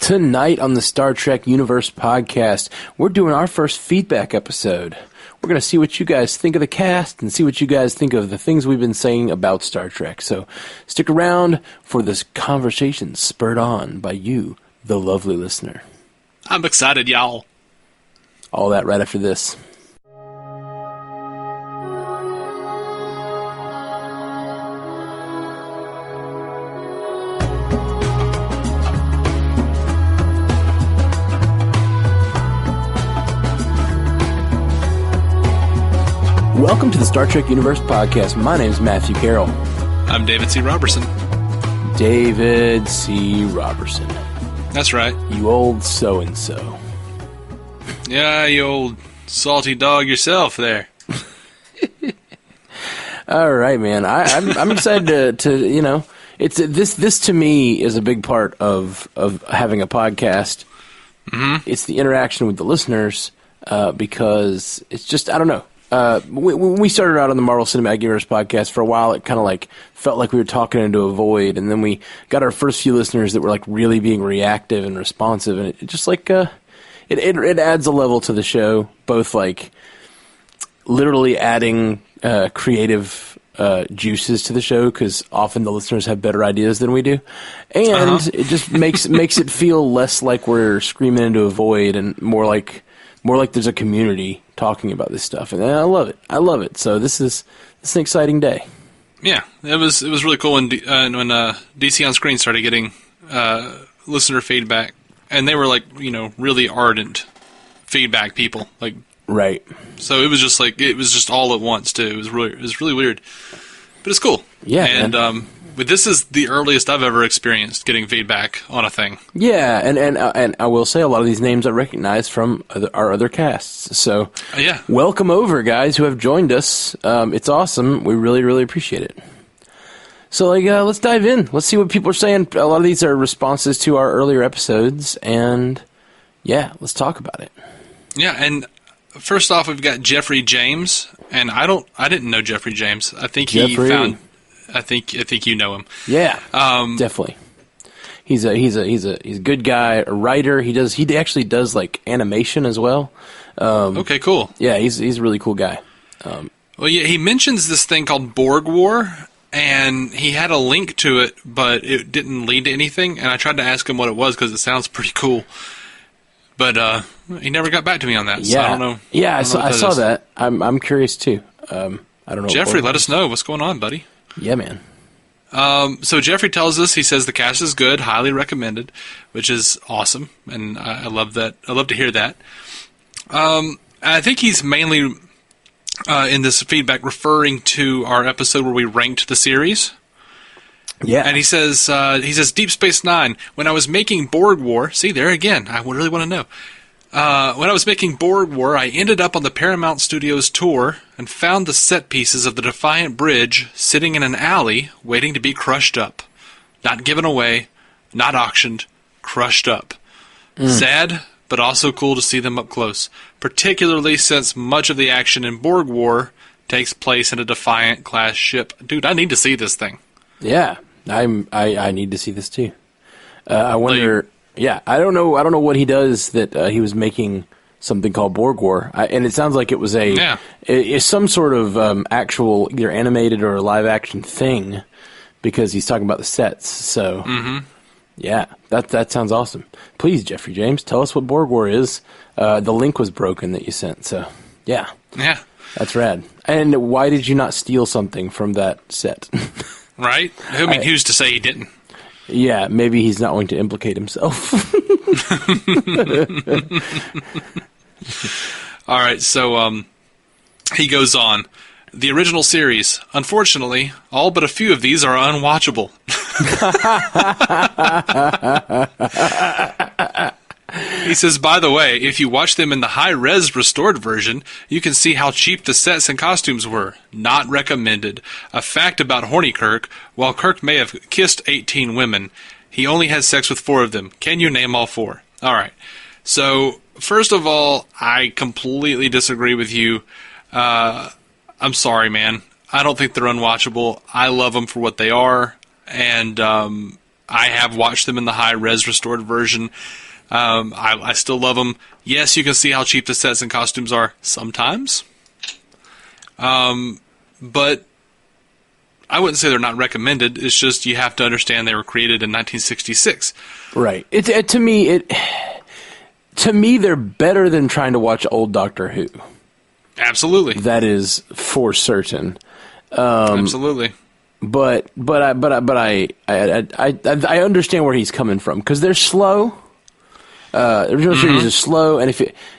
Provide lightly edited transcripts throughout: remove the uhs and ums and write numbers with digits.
Tonight on the Star Trek Universe podcast, we're doing our first feedback episode. We're going to see what you guys think of the cast and see what you guys think of the things we've been saying about Star Trek. So stick around for this conversation spurred on by you, the lovely listener. I'm excited, y'all. All that right after this. Welcome to the Star Trek Universe podcast. My name is Matthew Carroll. I'm David C. Robertson. David C. Robertson. That's right. You old so-and-so. Yeah, you old salty dog yourself there. All right, man. I'm excited to you know, it's this to me is a big part of having a podcast. Mm-hmm. It's the interaction with the listeners because it's just, I don't know. When we started out on the Marvel Cinematic Universe podcast, for a while it kind of like felt like we were talking into a void, and then we got our first few listeners that were like really being reactive and responsive, and it just like it adds a level to the show, both like literally adding creative juices to the show, because often the listeners have better ideas than we do, and it just makes it feel less like we're screaming into a void and more like there's a community talking about this stuff, and I love it. So this is an exciting day. Yeah, it was really cool when DC on Screen started getting listener feedback, and they were like, you know, really ardent feedback people, like, right. So it was just all at once too. It was really weird, but it's cool. Yeah, and but this is the earliest I've ever experienced getting feedback on a thing. Yeah, and I will say a lot of these names I recognize from our other casts. So yeah, welcome over, guys who have joined us. It's awesome. We really, really appreciate it. So let's dive in. Let's see what people are saying. A lot of these are responses to our earlier episodes, and yeah, let's talk about it. Yeah, and first off, we've got Jeffrey James, and I didn't know Jeffrey James. I think I think you know him. Yeah, definitely. He's a good guy, a writer. He actually does like animation as well. Okay, cool. Yeah, he's a really cool guy. Well, yeah, he mentions this thing called Borg War, and he had a link to it, but it didn't lead to anything. And I tried to ask him what it was because it sounds pretty cool, but he never got back to me on that. Yeah, so I don't know. Yeah, I saw that. I'm curious too. I don't know. Jeffrey, let us know what's going on, buddy. Yeah, man. So Jeffrey tells us, he says the cast is good, highly recommended, which is awesome, and I love that. I love to hear that. I think he's mainly in this feedback referring to our episode where we ranked the series. Yeah, and he says Deep Space Nine. When I was making Borg War, see there again, I really want to know. When I was making Borg War, I ended up on the Paramount Studios tour and found the set pieces of the Defiant Bridge sitting in an alley waiting to be crushed up. Not given away, not auctioned, crushed up. Sad, but also cool to see them up close, particularly since much of the action in Borg War takes place in a Defiant-class ship. Dude, I need to see this thing. Yeah, I need to see this too. I wonder... Yeah, I don't know what he does that he was making something called Borg War. And it sounds like it was some sort of actual either animated or live action thing, because he's talking about the sets. So, yeah, that sounds awesome. Please, Jeffrey James, tell us what Borg War is. The link was broken that you sent, so yeah. Yeah. That's rad. And why did you not steal something from that set? Right? I mean, who's to say he didn't? Yeah, maybe he's not going to implicate himself. All right, so he goes on. The original series, unfortunately, all but a few of these are unwatchable. He says, by the way, if you watch them in the high-res restored version, you can see how cheap the sets and costumes were. Not recommended. A fact about Horny Kirk, while Kirk may have kissed 18 women, he only had sex with 4 of them. Can you name all 4? All right. So, first of all, I completely disagree with you. I'm sorry, man. I don't think they're unwatchable. I love them for what they are, and I have watched them in the high-res restored version. I still love them. Yes, you can see how cheap the sets and costumes are sometimes. But I wouldn't say they're not recommended. It's just you have to understand they were created in 1966. Right. To me, they're better than trying to watch old Doctor Who. Absolutely. That is for certain. Absolutely. But I understand where he's coming from because they're slow. The original series is slow, and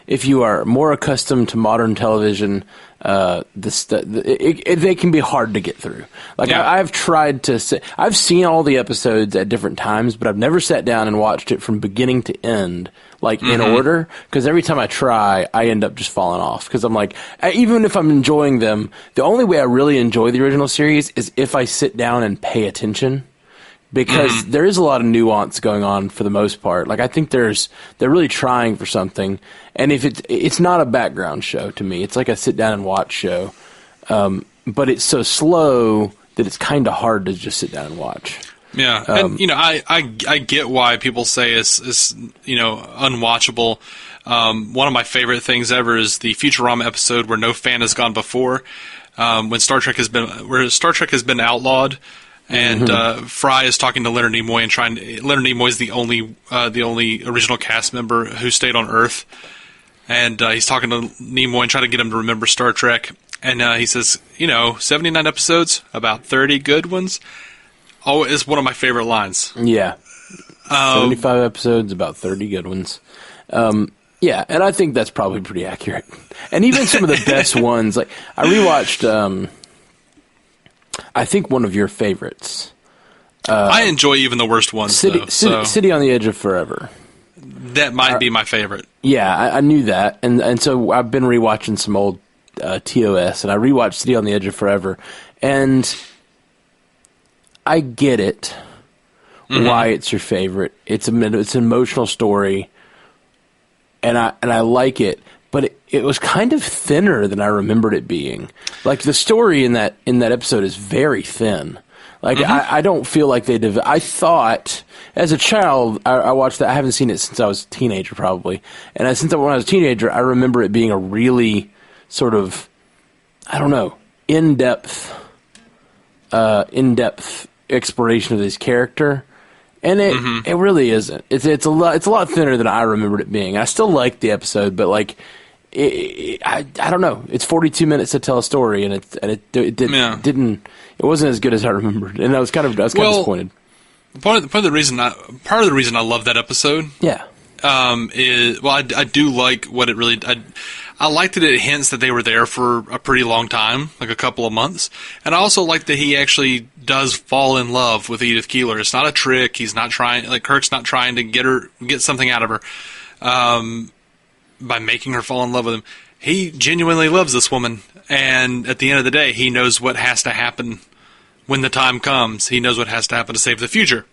if you are more accustomed to modern television, they can be hard to get through. Like I've tried to, I've seen all the episodes at different times, but I've never sat down and watched it from beginning to end, like in order. Because every time I try, I end up just falling off. Because I'm like, even if I'm enjoying them, the only way I really enjoy the original series is if I sit down and pay attention. Because there is a lot of nuance going on for the most part. Like I think they're really trying for something, and if it's not a background show to me. It's like a sit down and watch show, but it's so slow that it's kind of hard to just sit down and watch. Yeah, and I get why people say it's unwatchable. One of my favorite things ever is the Futurama episode where no fan has gone before, when Star Trek has been outlawed. And Fry is talking to Leonard Nimoy and Leonard Nimoy is the only original cast member who stayed on Earth, and he's talking to Nimoy and trying to get him to remember Star Trek. And he says, 79 episodes, about 30 good ones. Oh, it's one of my favorite lines. Yeah, 75 episodes, about 30 good ones. Yeah, and I think that's probably pretty accurate. And even some of the best ones, like I rewatched. I think one of your favorites. I enjoy even the worst ones, City on the Edge of Forever. That might be my favorite. Yeah, I knew that. And so I've been rewatching some old TOS, and I rewatched City on the Edge of Forever. And I get it, why it's your favorite. It's an emotional story, and I like it. But it was kind of thinner than I remembered it being. Like the story in that episode is very thin. Like I don't feel like they. I thought as a child I watched that. I haven't seen it since I was a teenager probably. And when I was a teenager, I remember it being a really sort of, I don't know, in-depth exploration of this character. And it really isn't. It's a lot thinner than I remembered it being. I still like the episode, but like. I don't know. It's 42 minutes to tell a story, and it didn't. It wasn't as good as I remembered, and I was kind of disappointed. Part of the reason I love that episode, is I do like what it really. I like that it hints that they were there for a pretty long time, like a couple of months, and I also like that he actually does fall in love with Edith Keeler. It's not a trick. He's not trying. Like Kirk's not trying to get something out of her. By making her fall in love with him. He genuinely loves this woman, and at the end of the day, he knows what has to happen when the time comes. He knows what has to happen to save the future.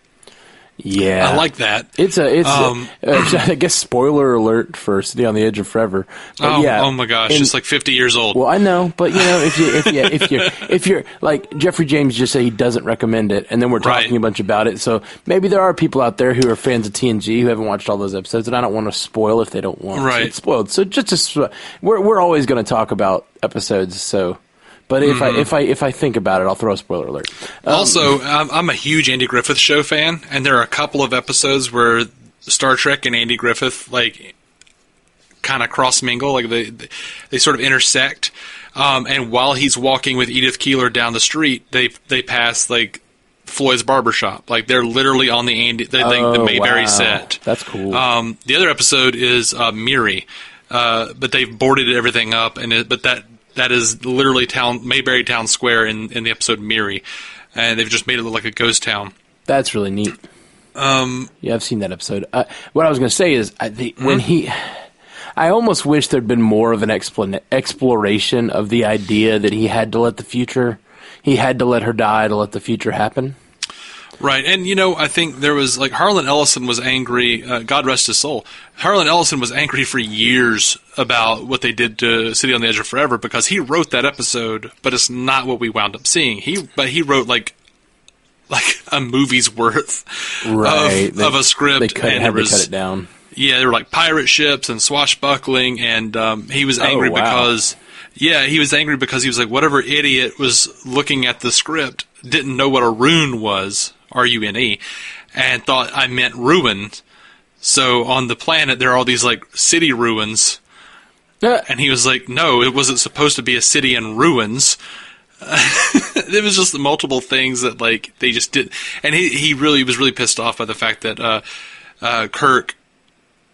Yeah. I like that. I guess spoiler alert for City on the Edge of Forever. But oh my gosh, it's like 50 years old. Well, I know, but if you're like Jeffrey James just said he doesn't recommend it, and then we're talking a bunch about it. So maybe there are people out there who are fans of TNG who haven't watched all those episodes, and I don't want to spoil if they don't want it spoiled. So we're always going to talk about episodes, so. But if I think about it, I'll throw a spoiler alert. Also, I'm a huge Andy Griffith Show fan, and there are a couple of episodes where Star Trek and Andy Griffith like kind of cross mingle, like they sort of intersect. And while he's walking with Edith Keeler down the street, they pass like Floyd's barbershop. Like they're literally on the Mayberry set. That's cool. The other episode is Miri, but they've boarded everything up, but that is literally Mayberry Town Square in the episode Miri, and they've just made it look like a ghost town. That's really neat. Yeah, I've seen that episode. What I was going to say is, I almost wish there'd been more of an exploration of the idea that he had to let her die to let the future happen. Right, and I think there was, like, Harlan Ellison was angry, God rest his soul. Harlan Ellison was angry for years about what they did to City on the Edge of Forever because he wrote that episode, but it's not what we wound up seeing. He wrote, like like a movie's worth Right. of a script. They had to cut it down. Yeah, there were like pirate ships and swashbuckling, and he was angry because he was angry because he was like, whatever idiot was looking at the script didn't know what a rune was, R-U-N-E, and thought I meant ruin. So on the planet there are all these like city ruins, and he was like, no, it wasn't supposed to be a city in ruins. It was just the multiple things that like they just did, and he really was really pissed off by the fact that Kirk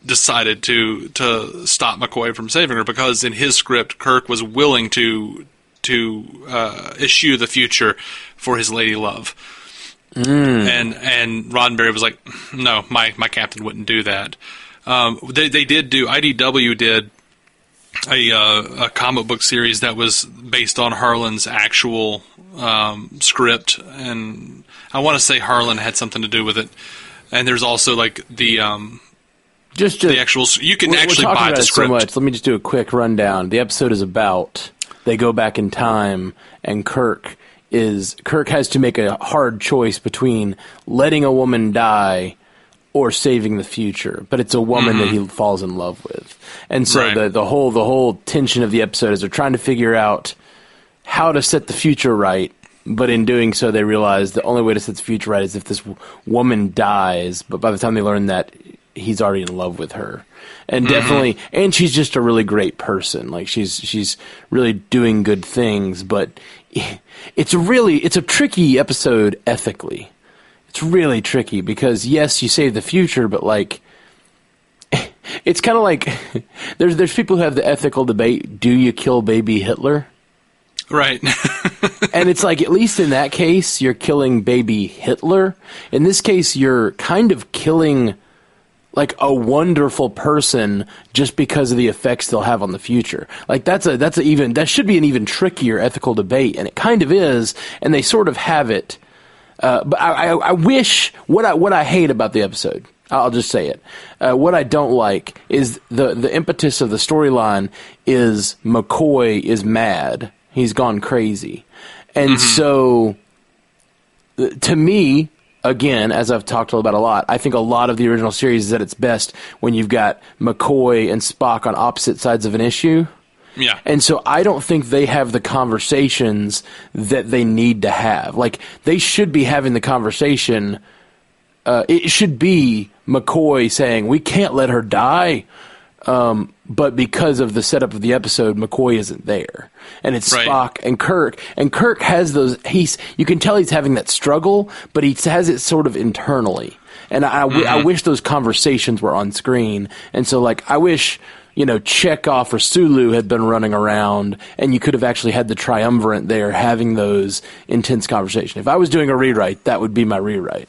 decided to stop McCoy from saving her, because in his script Kirk was willing to eschew the future for his lady love. And Roddenberry was like, no, my captain wouldn't do that. They did do, IDW did a comic book series that was based on Harlan's actual script, and I want to say Harlan had something to do with it. And there's also like the actual, you can actually buy the script. So much. Let me just do a quick rundown. The episode is about, they go back in time, and Kirk has to make a hard choice between letting a woman die or saving the future, but it's a woman that he falls in love with. And so the whole tension of the episode is they're trying to figure out how to set the future right, but in doing so they realize the only way to set the future right is if this woman dies, but by the time they learn that, he's already in love with her. And definitely, and she's just a really great person. Like she's really doing good things, but it's a tricky episode ethically. It's really tricky because yes, you save the future, but like it's kind of like there's people who have the ethical debate: do you kill baby Hitler? Right. And it's like, at least in that case, you're killing baby Hitler. In this case, you're kind of killing like a wonderful person just because of the effects they'll have on the future. Like that should be an even trickier ethical debate, and it kind of is, and they sort of have it. But I wish, what I hate about the episode, I'll just say it. What I don't like is the impetus of the storyline is McCoy is mad. He's gone crazy. And so, to me, again, as I've talked about a lot, I think a lot of the original series is at its best when you've got McCoy and Spock on opposite sides of an issue. Yeah. And so I don't think they have the conversations that they need to have. Like, they should be having the conversation. It should be McCoy saying, we can't let her die. But because of the setup of the episode, McCoy isn't there. And it's Spock and Kirk. And Kirk has those, you can tell he's having that struggle, but he has it sort of internally. And I wish those conversations were on screen. And so, like, I wish, Chekhov or Sulu had been running around, and you could have actually had the triumvirate there having those intense conversations. If I was doing a rewrite, that would be my rewrite.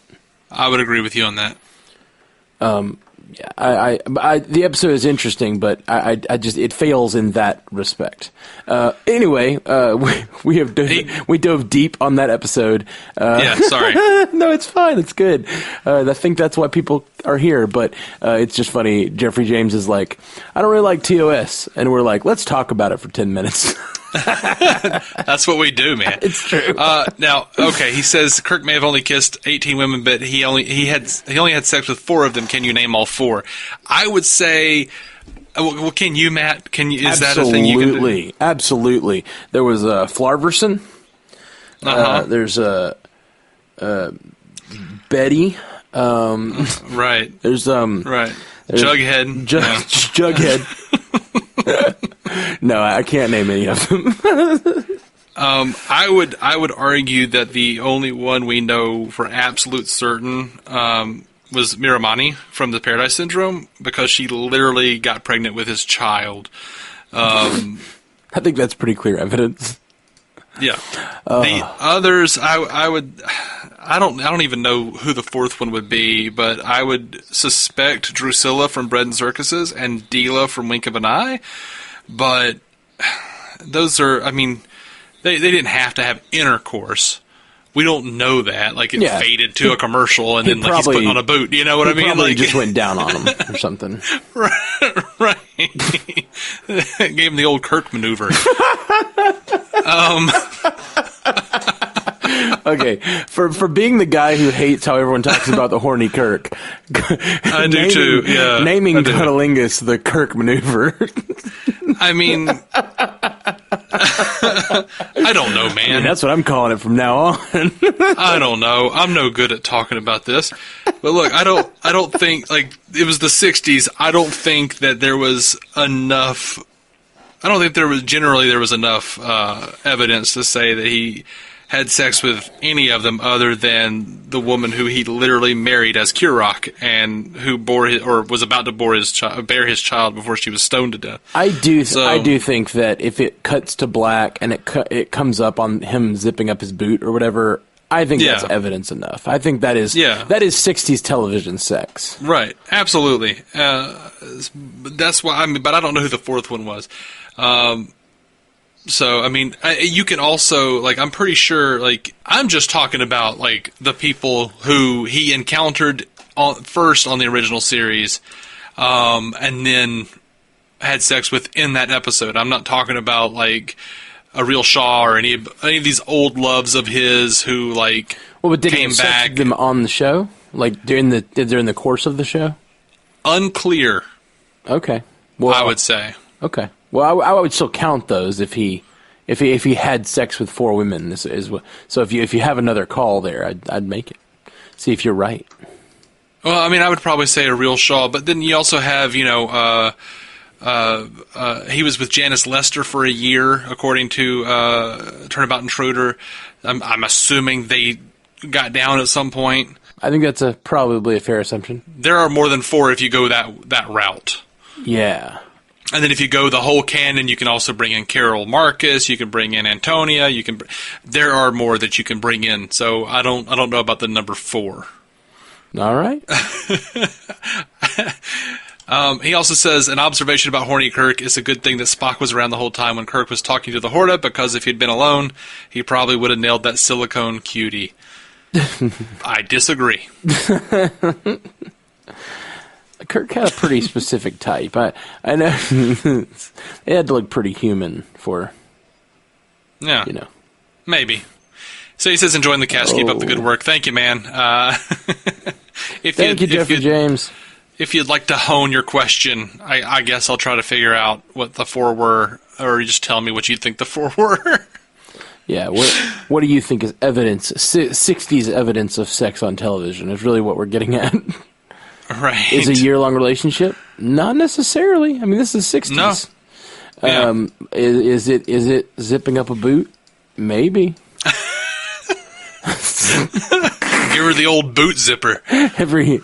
I would agree with you on that. Yeah, the episode is interesting, but I just, it fails in that respect. Anyway, we dove deep on that episode. Yeah, sorry. No, it's fine. It's good. I think that's why people are here, but it's just funny. Jeffrey James is like, I don't really like TOS, and we're like, let's talk about it for 10 minutes. That's what we do, man. It's true. Now, okay, he says Kirk may have only kissed 18 women, but he only had sex with 4 of them. Can you name all 4? I would say. Well, can you, Matt? Is that a thing you can do? Absolutely. There was Flarverson. There's Betty. Right. There's right. Jughead. Jughead. No, I can't name any of them. I would argue that the only one we know for absolute certain was Miramani from the Paradise Syndrome, because she literally got pregnant with his child. I think that's pretty clear evidence. Yeah. The others, I don't even know who the 4th one would be, but I would suspect Drusilla from Bread and Circuses and Deela from Wink of an Eye. But those are, I mean, they didn't have to have intercourse. We don't know that. Like, it faded to a commercial, and then like, he's putting on a boot. You know what I mean? Probably like, just went down on him or something. Right. Gave him the old Kirk maneuver. Okay, for being the guy who hates how everyone talks about the horny Kirk, I do too. Yeah, naming cunnilingus the Kirk maneuver. I mean, I don't know, man. I mean, that's what I'm calling it from now on. I don't know. I'm no good at talking about this. But look, I don't think, like, it was the 60s. I don't think that there was enough. I don't think there was enough evidence to say that he had sex with any of them other than the woman who he literally married as Kurok and who was about to bear his child before she was stoned to death. I do think that if it cuts to black and it comes up on him zipping up his boot or whatever, I think that's evidence enough. I think that is 60s television sex. Right, absolutely. That's why. But I don't know who the fourth one was. So, I mean, you can also, like, I'm pretty sure, like, I'm just talking about, like, the people who he encountered first on the original series, and then had sex with in that episode. I'm not talking about, like, a real Shaw or any of these old loves of his who, like, but did came he back. Sex them on the show? Like, during the course of the show? Unclear. Okay. Well, I would say. Okay. Well, I would still count those if he had sex with 4 women. So if you have another call there, I'd make it. See if you're right. Well, I mean, I would probably say a real Shaw, but then you also have, he was with Janice Lester for a year, according to Turnabout Intruder. I'm assuming they got down at some point. I think that's probably a fair assumption. There are more than 4 if you go that route. Yeah. And then if you go the whole canon, you can also bring in Carol Marcus. You can bring in Antonia. There are more that you can bring in. So I don't know about the number 4. All right. He also says an observation about horny Kirk is a good thing that Spock was around the whole time when Kirk was talking to the Horta, because if he'd been alone, he probably would have nailed that silicone cutie. I disagree. Kirk had a pretty specific type. I know it had to look pretty human for. Yeah, maybe. So he says, enjoying the cast. Keep up the good work. Thank you, man. Thank you, Jeffrey James. If you'd like to hone your question, I guess I'll try to figure out what the 4 were, or you just tell me what you think the 4 were. Yeah, what do you think is evidence? 60s evidence of sex on television is really what we're getting at. Right. Is a year-long relationship? Not necessarily. I mean, this is 60s. No. Yeah. Is it zipping up a boot? Maybe. Give her the old boot zipper. Every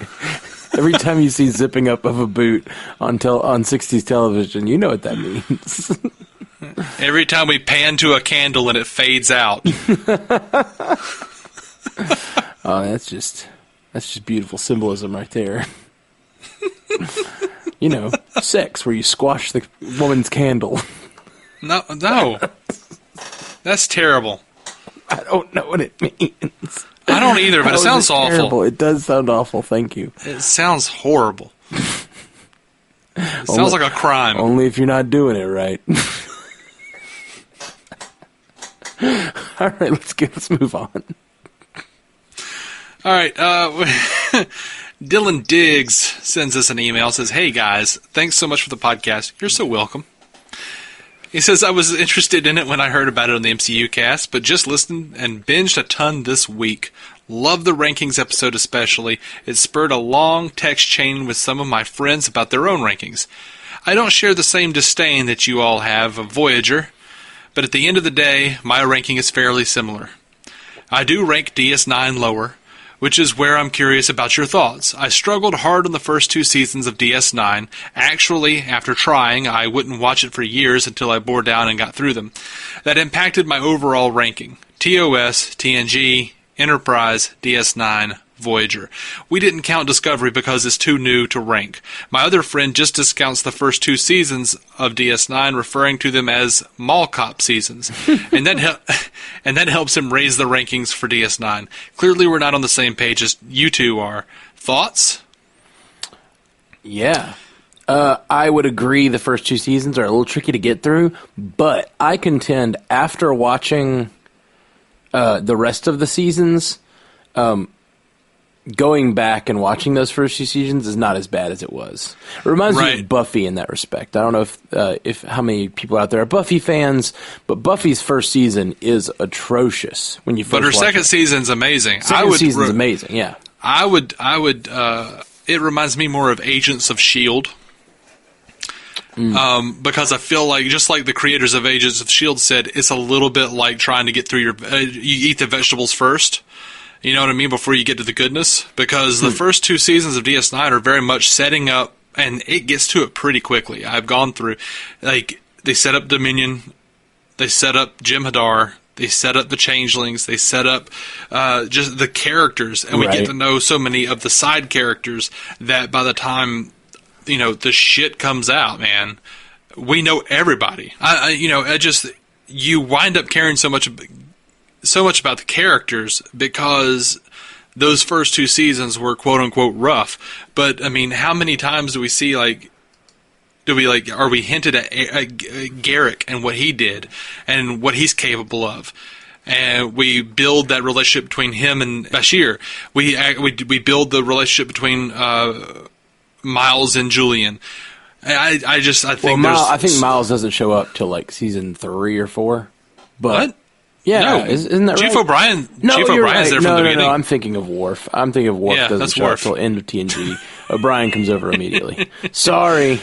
time you see zipping up of a boot on 60s television, you know what that means. Every time we pan to a candle and it fades out. Oh, that's just beautiful symbolism right there. Sex where you squash the woman's candle. No. That's terrible. I don't know what it means. I don't either, but it sounds awful. Terrible. It does sound awful, thank you. It sounds horrible. It sounds like a crime. Only if you're not doing it right. All right, let's move on. All right, Dylan Diggs sends us an email, says, hey guys, thanks so much for the podcast. You're so welcome. He says, I was interested in it when I heard about it on the MCU cast, but just listened and binged a ton this week. Love the rankings episode especially. It spurred a long text chain with some of my friends about their own rankings. I don't share the same disdain that you all have of Voyager, but at the end of the day, my ranking is fairly similar. I do rank DS9 lower, which is where I'm curious about your thoughts. I struggled hard on the first 2 seasons of DS9. Actually, after trying, I wouldn't watch it for years until I bore down and got through them. That impacted my overall ranking. TOS, TNG, Enterprise, DS9, Voyager. We didn't count Discovery because it's too new to rank. My other friend just discounts the first 2 seasons of DS9, referring to them as Mall Cop seasons, and that helps him raise the rankings for DS9. Clearly, we're not on the same page as you two are. Thoughts? Yeah. I would agree the first 2 seasons are a little tricky to get through, but I contend after watching the rest of the seasons, going back and watching those first few seasons is not as bad as it was. It reminds me of Buffy in that respect. I don't know if how many people out there are Buffy fans, but Buffy's first season is atrocious when you first watch it. But her second season's amazing. Second season's amazing, yeah. I would, it reminds me more of Agents of S.H.I.E.L.D. Because I feel like, just like the creators of Agents of S.H.I.E.L.D. said, it's a little bit like trying to get through you eat the vegetables first. You know what I mean? Before you get to the goodness. Because the first 2 seasons of DS9 are very much setting up, and it gets to it pretty quickly. I've gone through, like, they set up Dominion, they set up Jim Hadar, they set up the Changelings, they set up just the characters, and we get to know so many of the side characters that by the time, you know, the shit comes out, man, we know everybody. You wind up caring so much about the characters because those first 2 seasons were quote unquote rough. But I mean, how many times do we see, are we hinted at Garrick and what he did and what he's capable of? And we build that relationship between him and Bashir. We build the relationship between Miles and Julian. I think Miles doesn't show up till like season 3 or 4. But what? Yeah, no, isn't that right? Chief O'Brien's there from the beginning. No, I'm thinking of Worf. Doesn't show up till end of TNG. O'Brien comes over immediately. Sorry.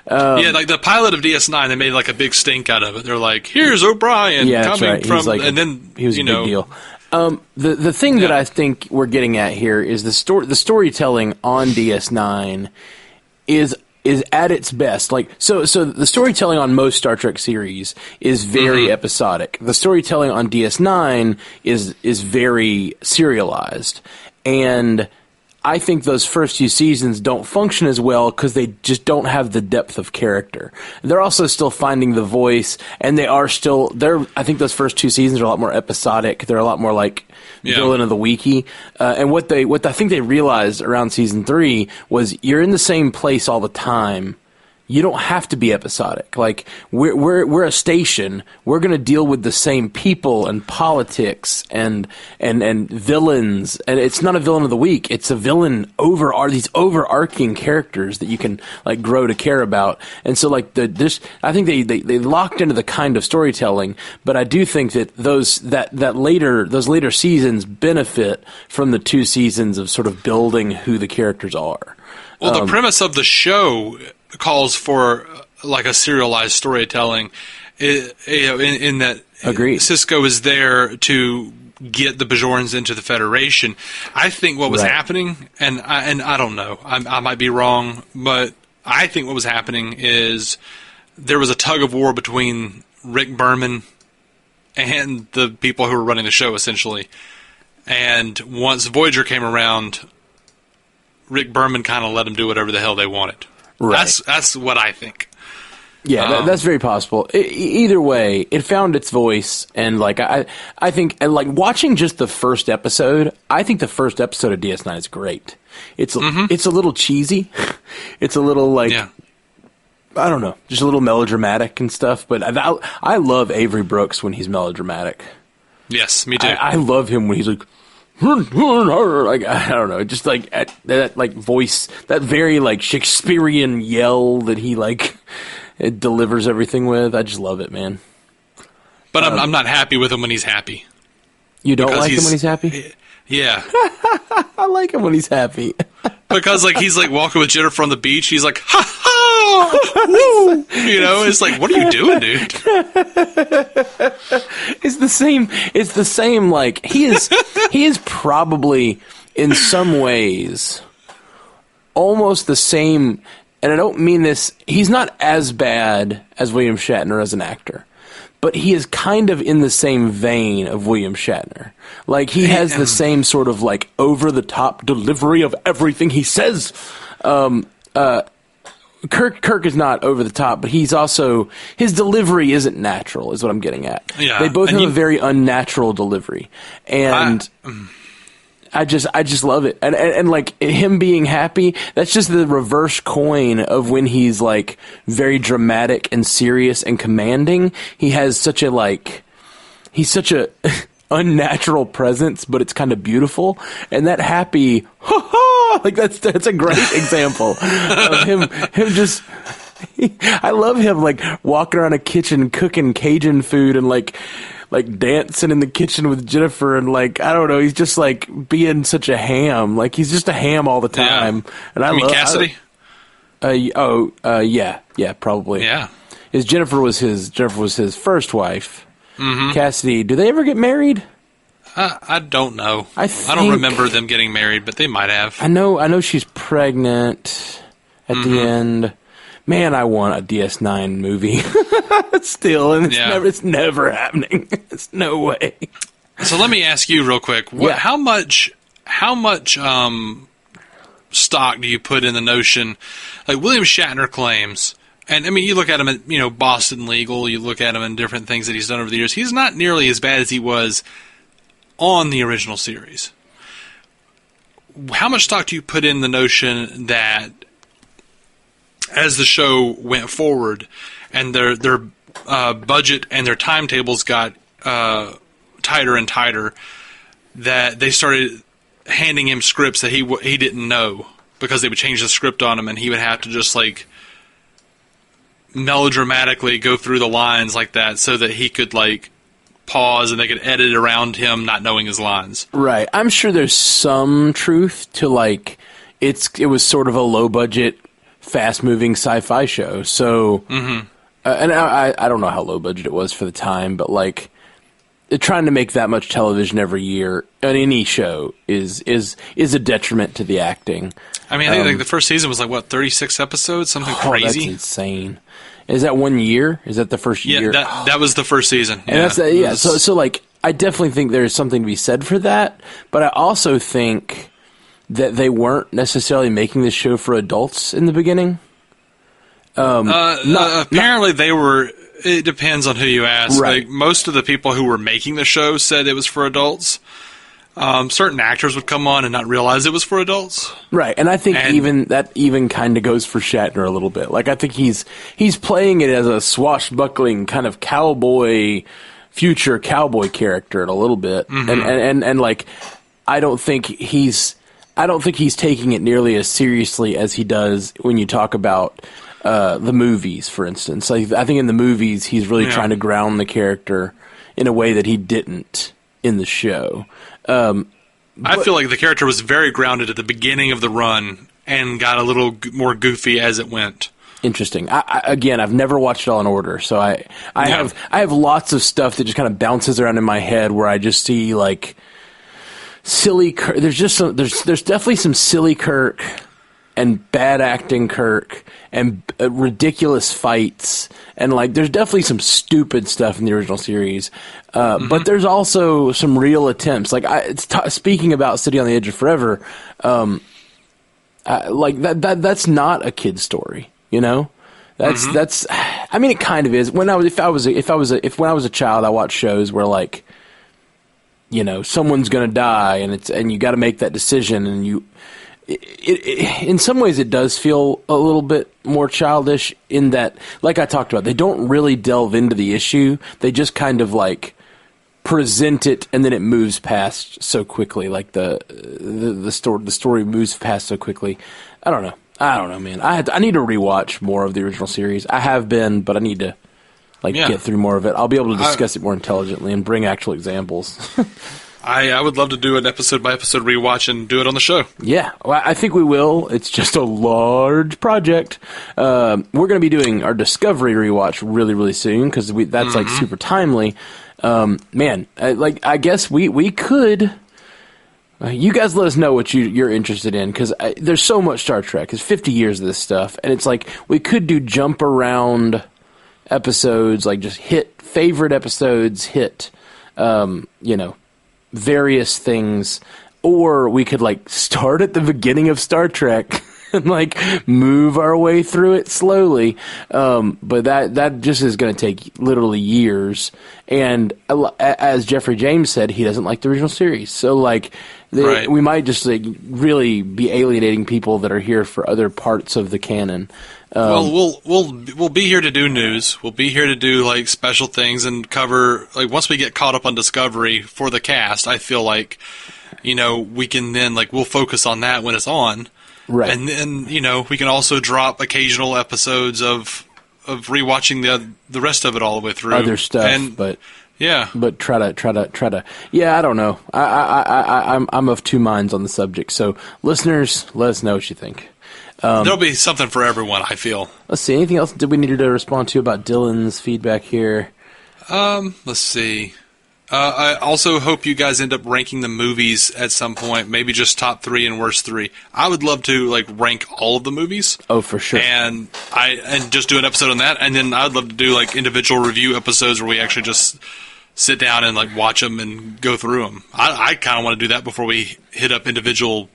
Like the pilot of DS9, they made like a big stink out of it. They're like, "Here's O'Brien coming from," and then he was a big deal. The thing that I think we're getting at here is the storytelling on DS9 is at its best. Like so the storytelling on most Star Trek series is very episodic. The storytelling on DS9 is very serialized. And I think those first few seasons don't function as well because they just don't have the depth of character. They're also still finding the voice, and I think those first 2 seasons are a lot more episodic. They're a lot more like villain of the weeky. And what I think they realized around season 3 was you're in the same place all the time. You don't have to be episodic. Like we're a station. We're going to deal with the same people and politics and villains. And it's not a villain of the week. It's a villain these overarching characters that you can like grow to care about. And so like I think they locked into the kind of storytelling. But I do think that those later seasons benefit from the 2 seasons of sort of building who the characters are. Well, the premise of the show calls for like a serialized storytelling, in that Agreed. Sisko is there to get the Bajorans into the Federation. I think what was happening, and I don't know, I might be wrong, but I think what was happening is there was a tug of war between Rick Berman and the people who were running the show, essentially. And once Voyager came around, Rick Berman kind of let them do whatever the hell they wanted. Right. That's what I think. Yeah, that's very possible. Either way, it found its voice, and like I think, and like watching just the first episode, I think the first episode of DS9 is great. It's a little cheesy. It's a little like I don't know, just a little melodramatic and stuff. But I love Avery Brooks when he's melodramatic. Yes, me too. I love him when he's like. Like I don't know, just like that like voice, that very like Shakespearean yell that he like it delivers everything with. I just love it, man. But I'm not happy with him when he's happy. You don't like him when he's happy? Yeah. I like him when he's happy. Because like he's like walking with Jennifer on the beach. He's like, ha ha, woo! You know, it's like, what are you doing, dude? It's the same. Like he is probably in some ways almost the same. And I don't mean this. He's not as bad as William Shatner as an actor. But he is kind of in the same vein of William Shatner. Like, he has the same sort of, like, over-the-top delivery of everything he says. Kirk is not over the top, but he's also... His delivery isn't natural, is what I'm getting at. Yeah, they both have a very unnatural delivery. And... I just love it. And like him being happy, that's just the reverse coin of when he's like very dramatic and serious and commanding. He has such a like, he's such a unnatural presence, but it's kind of beautiful. And that happy, like that's a great example of him just. I love him like walking around a kitchen cooking Cajun food and like dancing in the kitchen with Jennifer and like I don't know, he's just like being such a ham. Like he's just a ham all the time. Yeah. And I mean Cassidy? Yeah, probably. Yeah. Jennifer was his first wife. Mm-hmm. Cassidy, do they ever get married? I don't know. I don't remember them getting married, but they might have. I know she's pregnant at the end. Man, I want a DS9 movie still, and it's never happening. It's no way. So let me ask you real quick: how much stock do you put in the notion? Like William Shatner claims, and I mean, you look at him at Boston Legal, you look at him in different things that he's done over the years. He's not nearly as bad as he was on the original series. How much stock do you put in the notion that as the show went forward and their budget and their timetables got tighter and tighter, that they started handing him scripts that he didn't know because they would change the script on him and he would have to just like melodramatically go through the lines like that so that he could like pause and they could edit around him not knowing his lines. Right. I'm sure there's some truth to like it was sort of a low budget, fast moving sci-fi show. So, and I don't know how low budget it was for the time, but like trying to make that much television every year on any show is a detriment to the acting. I mean, I think like the first season was like 36 episodes, something crazy. That's insane. Is that 1 year? Is that the first year? Yeah, that was the first season. And so like I definitely think there's something to be said for that, but I also think that they weren't necessarily making this show for adults in the beginning. Apparently they were. It depends on who you ask. Right. Like, most of the people who were making the show said it was for adults. Certain actors would come on and not realize it was for adults. Right, and I think even kind of goes for Shatner a little bit. Like I think he's playing it as a swashbuckling kind of future cowboy character a little bit, and like I don't think he's taking it nearly as seriously as he does when you talk about the movies, for instance. Like, I think in the movies he's really trying to ground the character in a way that he didn't in the show. I feel like the character was very grounded at the beginning of the run and got a little more goofy as it went. Interesting. I've never watched it all in order, so I have lots of stuff that just kind of bounces around in my head where I just see like silly. There's definitely some silly Kirk and bad acting Kirk and ridiculous fights, and like there's definitely some stupid stuff in the original series, but there's also some real attempts. Like speaking about City on the Edge of Forever, like that's not a kid's story, you know. That's I mean it kind of is. When I was a child, I watched shows where like, you know, someone's gonna die and you got to make that decision, and in some ways it does feel a little bit more childish in that, like I talked about, they don't really delve into the issue. They just kind of like present it and then it moves past so quickly. Like the story moves past so quickly. I don't know, man. I need to rewatch more of the original series. I have been, but I need to get through more of it. I'll be able to discuss it more intelligently and bring actual examples. I would love to do an episode-by-episode rewatch and do it on the show. Yeah, well, I think we will. It's just a large project. We're going to be doing our Discovery rewatch really, really soon because that's like super timely. Man, I guess we could. You guys let us know what you're interested in because there's so much Star Trek. There's 50 years of this stuff, and it's like we could do jump around episodes, like just hit favorite episodes, various things, or we could like start at the beginning of Star Trek and like move our way through it slowly. But that just is going to take literally years. And as Jeffrey James said, he doesn't like the original series. So like we might just like really be alienating people that are here for other parts of the canon. We'll be here to do news. We'll be here to do like special things and cover like once we get caught up on Discovery for the cast. I feel like we can then we'll focus on that when it's on, right? And then we can also drop occasional episodes of rewatching the rest of it all the way through other stuff, but try to. Yeah, I don't know. I'm of two minds on the subject. So listeners, let us know what you think. There'll be something for everyone, I feel. Let's see. Anything else did we need to respond to about Dylan's feedback here? Let's see. I also hope you guys end up ranking the movies at some point, maybe just top 3 and worst 3. I would love to rank all of the movies. Oh, for sure. And just do an episode on that, and then I'd love to do individual review episodes where we actually just sit down and watch them and go through them. I kind of want to do that before we hit up individual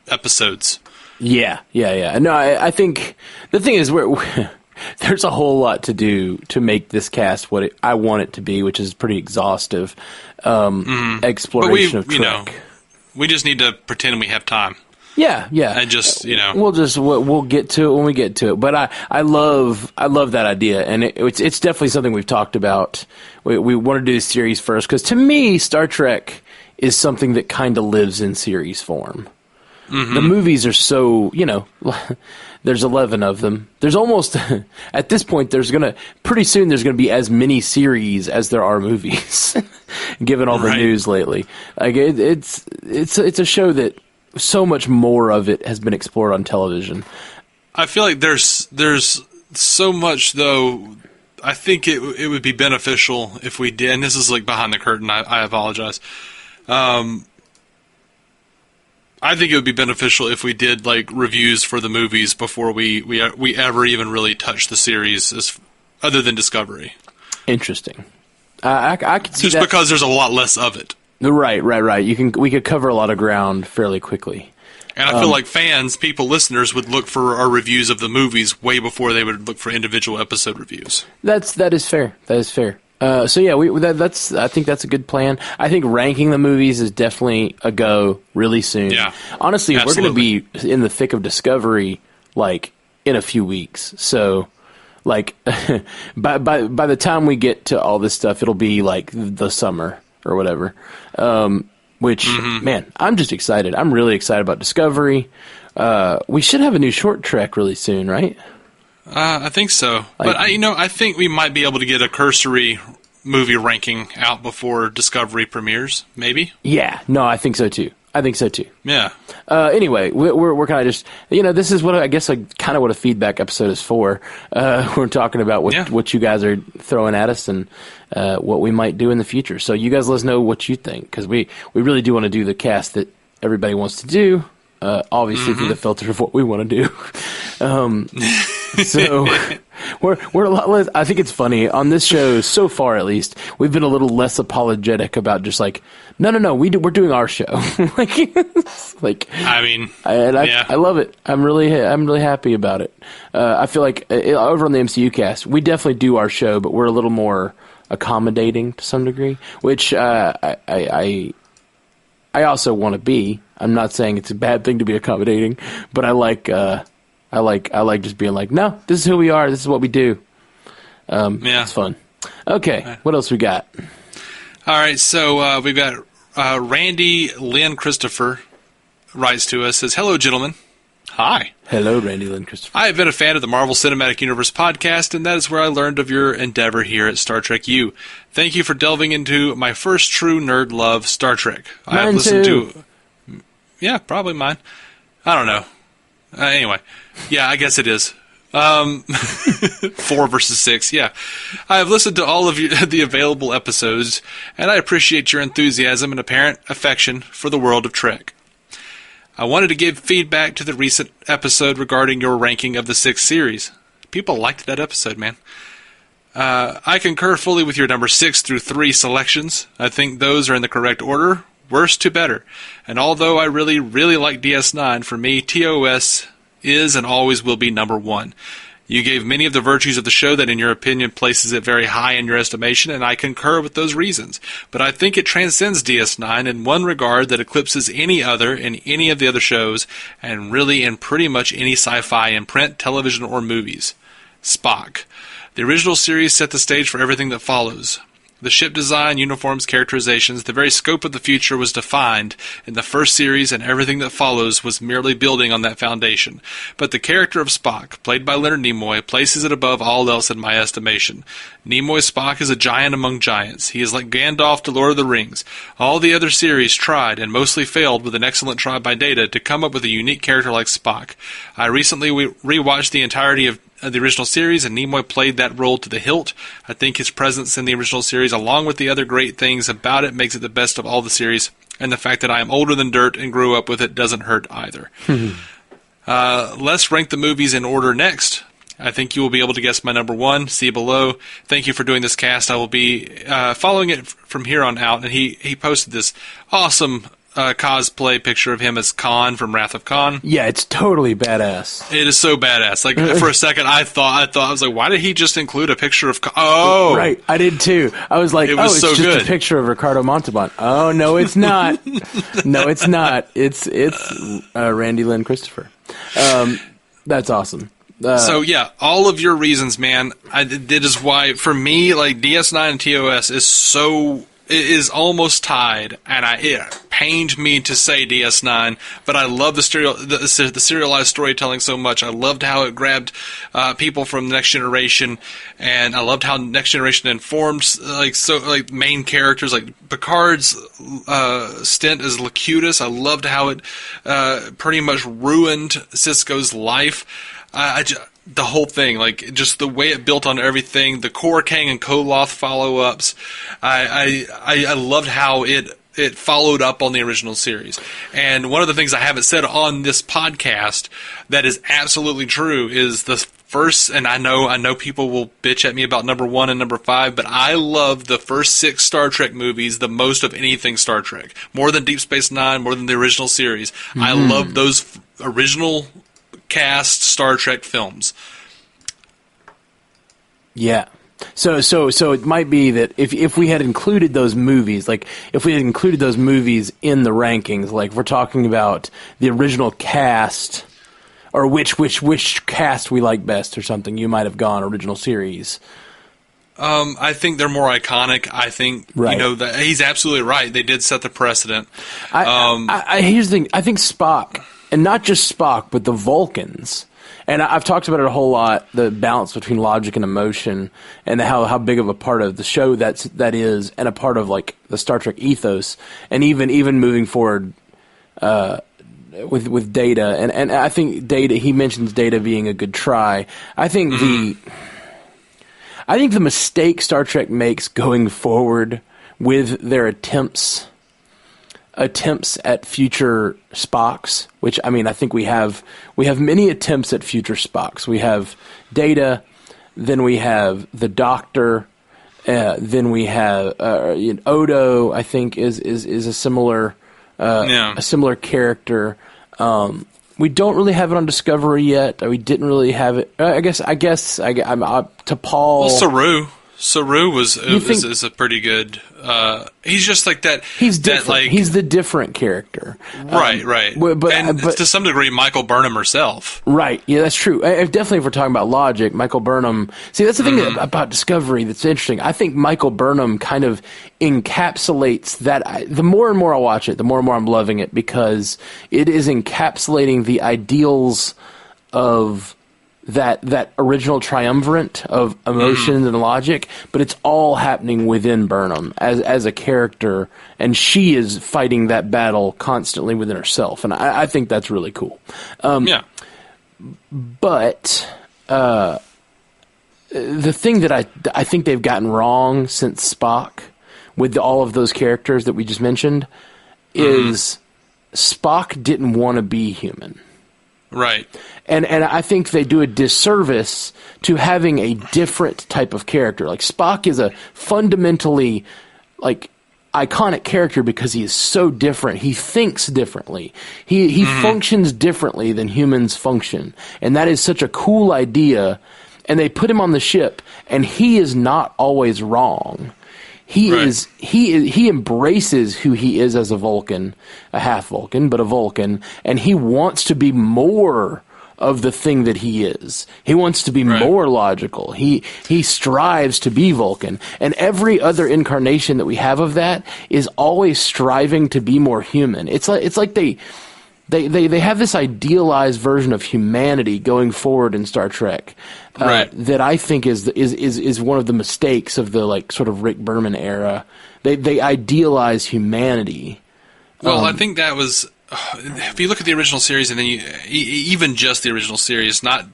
episodes. Yeah. No, I think the thing is there's a whole lot to do to make this cast what I want it to be, which is pretty exhaustive exploration of Trek. We just need to pretend we have time. Yeah. And just we'll get to it when we get to it. But I love that idea, and it's definitely something we've talked about. We want to do the series first because to me, Star Trek is something that kind of lives in series form. Mm-hmm. The movies are so, there's 11 of them. There's almost, at this point, pretty soon there's going to be as many series as there are movies, given all the news lately. It's a show that so much more of it has been explored on television. I feel like there's so much, though. I think it would be beneficial if we did, and this is behind the curtain, I apologize. I think it would be beneficial if we did reviews for the movies before we ever even really touch the series, other than Discovery. Interesting. I could see just that. Because there's a lot less of it. Right. We could cover a lot of ground fairly quickly. And I feel like listeners would look for our reviews of the movies way before they would look for individual episode reviews. That is fair. So yeah, I think that's a good plan. I think ranking the movies is definitely a go really soon. Yeah, honestly, we're going to be in the thick of Discovery in a few weeks. So by the time we get to all this stuff, it'll be the summer or whatever. Which man, I'm just excited. I'm really excited about Discovery. We should have a new short Trek really soon, right? I think so, but I think we might be able to get a cursory movie ranking out before Discovery premieres. Maybe. Yeah. No, I think so too. Yeah. Anyway, we're kind of just this is what I guess kind of what a feedback episode is for. We're talking about what you guys are throwing at us and what we might do in the future. So you guys let us know what you think because we really do want to do the cast that everybody wants to do. Obviously through the filter of what we want to do. So we're a lot less. I think it's funny on this show so far, at least we've been a little less apologetic about just no, we're doing our show. I love it. I'm really happy about it. I feel like over on the MCU cast, we definitely do our show, but we're a little more accommodating to some degree, which I also want to be. I'm not saying it's a bad thing to be accommodating, but I like just being no, this is who we are. This is what we do. It's fun. Okay, what else we got? All right, so we've got Randy Lynn Christopher writes to us, says, "Hello, gentlemen." Hi. Hello, Randy Lynn Christopher. I have been a fan of the Marvel Cinematic Universe podcast, and that is where I learned of your endeavor here at Star Trek U. Thank you for delving into my first true nerd love, Star Trek. Mine I have listened too. to... Yeah, probably mine. I don't know. Anyway, yeah, I guess it is. 4 versus 6, yeah. I have listened to all of the available episodes, and I appreciate your enthusiasm and apparent affection for the world of Trek. I wanted to give feedback to the recent episode regarding your ranking of the 6th series. People liked that episode, man. I concur fully with your number 6 through 3 selections. I think those are in the correct order, worst to better. And although I really, really like DS9, for me, TOS is and always will be number 1. You gave many of the virtues of the show that, in your opinion, places it very high in your estimation, and I concur with those reasons. But I think it transcends DS9 in one regard that eclipses any other in any of the other shows, and really in pretty much any sci-fi in print, television, or movies. Spock. The original series set the stage for everything that follows. The ship design, uniforms, characterizations, the very scope of the future was defined in the first series, and everything that follows was merely building on that foundation. But the character of Spock, played by Leonard Nimoy, places it above all else in my estimation. Nimoy's Spock is a giant among giants. He is like Gandalf to Lord of the Rings. All the other series tried, and mostly failed with an excellent try by Data, to come up with a unique character like Spock. I recently rewatched the entirety of the original series, and Nimoy played that role to the hilt. I think his presence in the original series, along with the other great things about it, makes it the best of all the series, and the fact that I am older than dirt and grew up with it doesn't hurt either. Let's rank the movies in order next. I think you will be able to guess my number one. See below. Thank you for doing this cast. I will be following it from here on out, and he posted this awesome cosplay picture of him as Khan from Wrath of Khan. Yeah, it's totally badass. It is so badass. Like, for a second, I was like, why did he just include a picture of Khan? Oh! Right, I did too. I was like, it's so just good. a picture of Ricardo Montalban. Oh, no, it's not. No, it's not. It's Randy Lynn Christopher. That's awesome. So, yeah, all of your reasons, man, that is why, for me, like, DS9 and TOS is almost tied, and it pained me to say DS9, but I love the serialized storytelling so much. I loved how it grabbed people from the Next Generation, and I loved how Next Generation informed main characters, like Picard's stint as Locutus. I loved how it pretty much ruined Sisko's life. The whole thing, like, just the way it built on everything, the Core Kang and Koloth follow-ups, I loved how it followed up on the original series. And one of the things I haven't said on this podcast that is absolutely true is the first, and I know people will bitch at me about number 1 and number 5, but I love the first 6 Star Trek movies the most of anything Star Trek. More than Deep Space Nine, more than the original series. Mm-hmm. I love those original cast Star Trek films. Yeah. So it might be that if we had included those movies, like if we had included those movies in the rankings, like if we're talking about the original cast or which cast we like best or something, you might have gone original series. I think they're more iconic. I think, right. That he's absolutely right. They did set the precedent. Here's the thing. I think Spock, and not just Spock, but the Vulcans. And I've talked about it a whole lot, the balance between logic and emotion, and how big of a part of the show that is, and a part of like the Star Trek ethos, and even moving forward with Data. And I think Data, he mentions Data being a good try. I think the mistake Star Trek makes going forward with their attempts at future Spocks, which, I mean, I think we have many attempts at future Spocks. We have Data, then we have the Doctor, then we have Odo. I think is a similar character. We don't really have it on Discovery yet. We didn't really have it. I'm up to Paul. Well, Saru is a pretty good. He's just like that. He's different. He's the different character. Right. But to some degree, Michael Burnham herself. Right. Yeah, that's true. Definitely, if we're talking about logic, Michael Burnham. See, that's the thing about Discovery that's interesting. I think Michael Burnham kind of encapsulates that. The more and more I watch it, the more and more I'm loving it, because it is encapsulating the ideals of that original triumvirate of emotions and logic, but it's all happening within Burnham as a character, and she is fighting that battle constantly within herself, and I think that's really cool. But the thing that I think they've gotten wrong since Spock, with all of those characters that we just mentioned, is Spock didn't want to be human. Right. And I think they do a disservice to having a different type of character. Like, Spock is a fundamentally, like, iconic character because he is so different. He thinks differently. He functions differently than humans function. And that is such a cool idea and they put him on the ship, and he is not always wrong. He embraces who he is as a Vulcan, a half Vulcan, but a Vulcan, and he wants to be more of the thing that he is. He wants to be more logical. He strives to be Vulcan. And every other incarnation that we have of that is always striving to be more human. It's like they have this idealized version of humanity going forward in Star Trek that I think is one of the mistakes of the like sort of Rick Berman era. They idealize humanity. Well, I think that was if you look at the original series and then even just the original series, not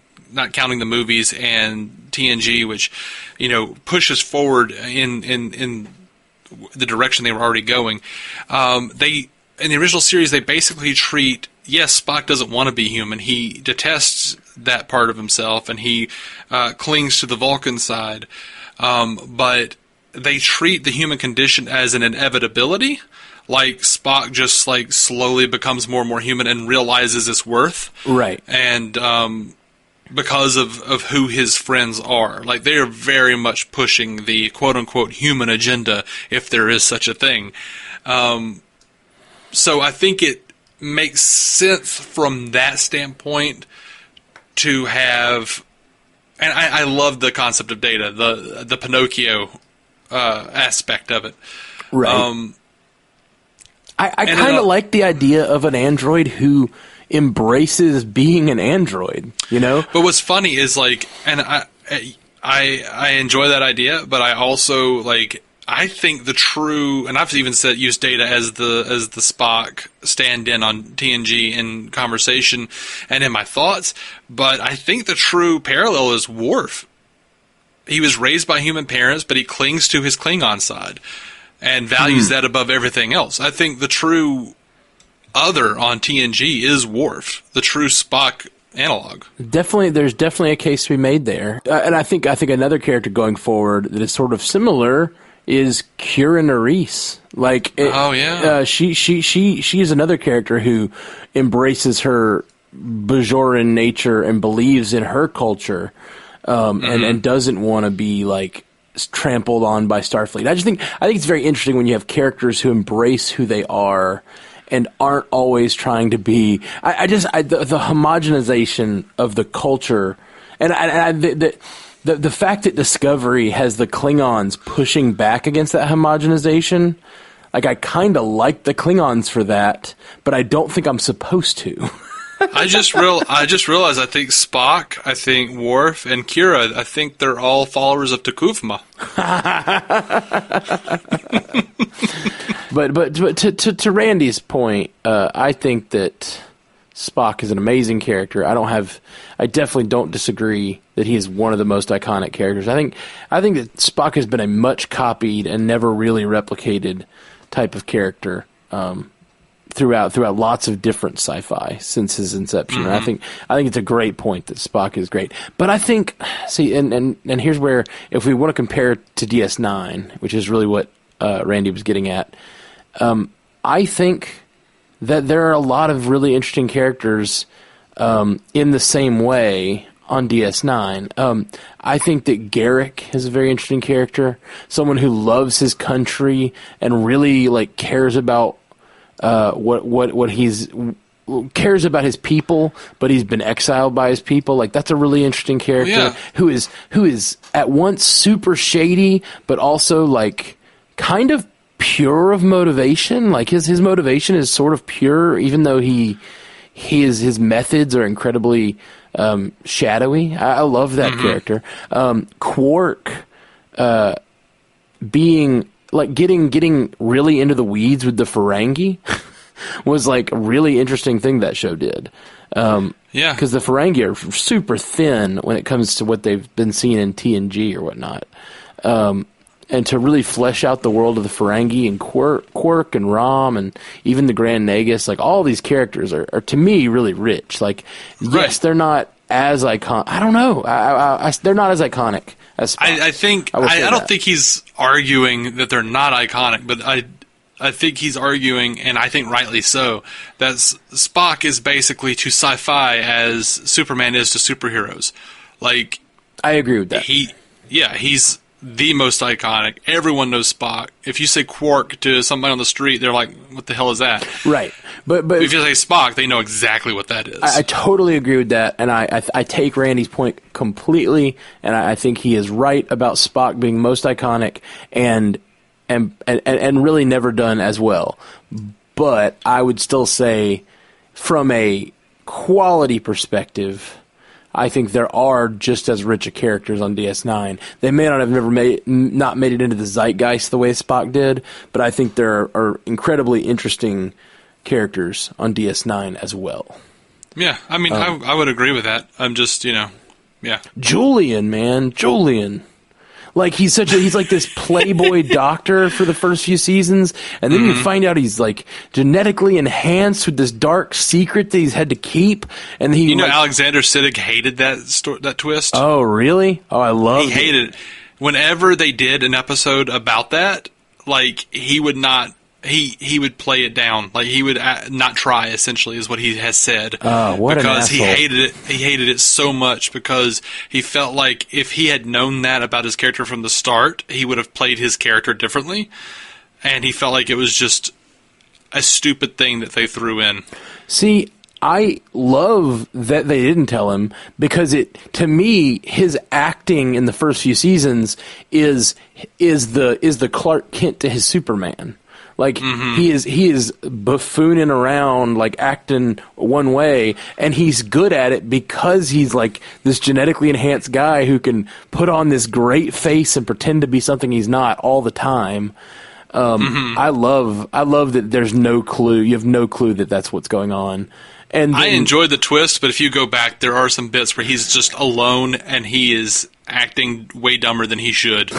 counting the movies and TNG, which pushes forward in the direction they were already going. In the original series, they basically treat, yes, Spock doesn't want to be human. He detests that part of himself, and he clings to the Vulcan side. But they treat the human condition as an inevitability, like Spock just like slowly becomes more and more human and realizes its worth. Right. And because of who his friends are. Like, they are very much pushing the quote-unquote human agenda, if there is such a thing. So I think it makes sense from that standpoint to have, and I love the concept of Data, the Pinocchio aspect of it. Right. I kind of like the idea of an android who embraces being an android, But what's funny is like, and I enjoy that idea, but I also like. I think the true, and I've even used Data as the Spock stand-in on TNG in conversation and in my thoughts, but I think the true parallel is Worf. He was raised by human parents, but he clings to his Klingon side and values that above everything else. I think the true other on TNG is Worf, the true Spock analog. There's definitely a case to be made there, and I think another character going forward that is sort of similar is Kira Nerys. She is another character who embraces her Bajoran nature and believes in her culture, and doesn't want to be like trampled on by Starfleet. I think it's very interesting when you have characters who embrace who they are and aren't always trying to be. The homogenization of the culture, The fact that Discovery has the Klingons pushing back against that homogenization, like, I kind of like the Klingons for that, but I don't think I'm supposed to. I just realized I think Spock, I think Worf, and Kira, I think they're all followers of T'Kuvma. but to Randy's point, I think that Spock is an amazing character. I definitely don't disagree that he is one of the most iconic characters. I think that Spock has been a much copied and never really replicated type of character throughout lots of different sci-fi since his inception. And I think it's a great point that Spock is great. But I think, and here's where, if we want to compare it to DS9, which is really what Randy was getting at, I think that there are a lot of really interesting characters in the same way on DS9. I think that Garrick is a very interesting character, someone who loves his country and really like cares about what he's cares about his people, but he's been exiled by his people. Like, that's a really interesting character who is at once super shady, but also like kind of pure of motivation. Like his motivation is sort of pure, even though his methods are incredibly shadowy. I love that character. Quark being like getting really into the weeds with the Ferengi was like a really interesting thing that show did. Because the Ferengi are super thin when it comes to what they've been seeing in TNG or whatnot. And to really flesh out the world of the Ferengi and Quark and Rom and even the Grand Nagus, like all these characters are to me really rich. Like, yes, they're not as iconic. I don't know. They're not as iconic as Spock. I don't think he's arguing that they're not iconic, but I think he's arguing, and I think rightly so, that Spock is basically to sci-fi as Superman is to superheroes. Like, I agree with that. He's the most iconic. Everyone knows Spock. If you say Quark to somebody on the street, they're like, "What the hell is that?" Right, but if you say Spock, they know exactly what that is. I totally agree with that, and I take Randy's point completely, and I think he is right about Spock being most iconic and really never done as well. But I would still say, from a quality perspective, I think there are just as rich of characters on DS9. They may not have not made it into the zeitgeist the way Spock did, but I think there are incredibly interesting characters on DS9 as well. Yeah, I mean, I would agree with that. I'm just, yeah. Julian, man, Julian. Like, he's like this playboy doctor for the first few seasons, and then you find out he's like genetically enhanced with this dark secret that he's had to keep. And Alexander Siddig hated that twist. Oh, really? Oh, I love it. He hated it. Whenever they did an episode about that, like, he would not. He would play it down, like he would not try. Essentially, is what he has said. Oh, what because an asshole. he hated it. He hated it so much because he felt like if he had known that about his character from the start, he would have played his character differently. And he felt like it was just a stupid thing that they threw in. See, I love that they didn't tell him, because to me, his acting in the first few seasons is the Clark Kent to his Superman. Like, he is buffooning around, like, acting one way, and he's good at it because he's, like, this genetically enhanced guy who can put on this great face and pretend to be something he's not all the time. I love that there's no clue. You have no clue that that's what's going on. And then, I enjoyed the twist, but if you go back, there are some bits where he's just alone and he is acting way dumber than he should.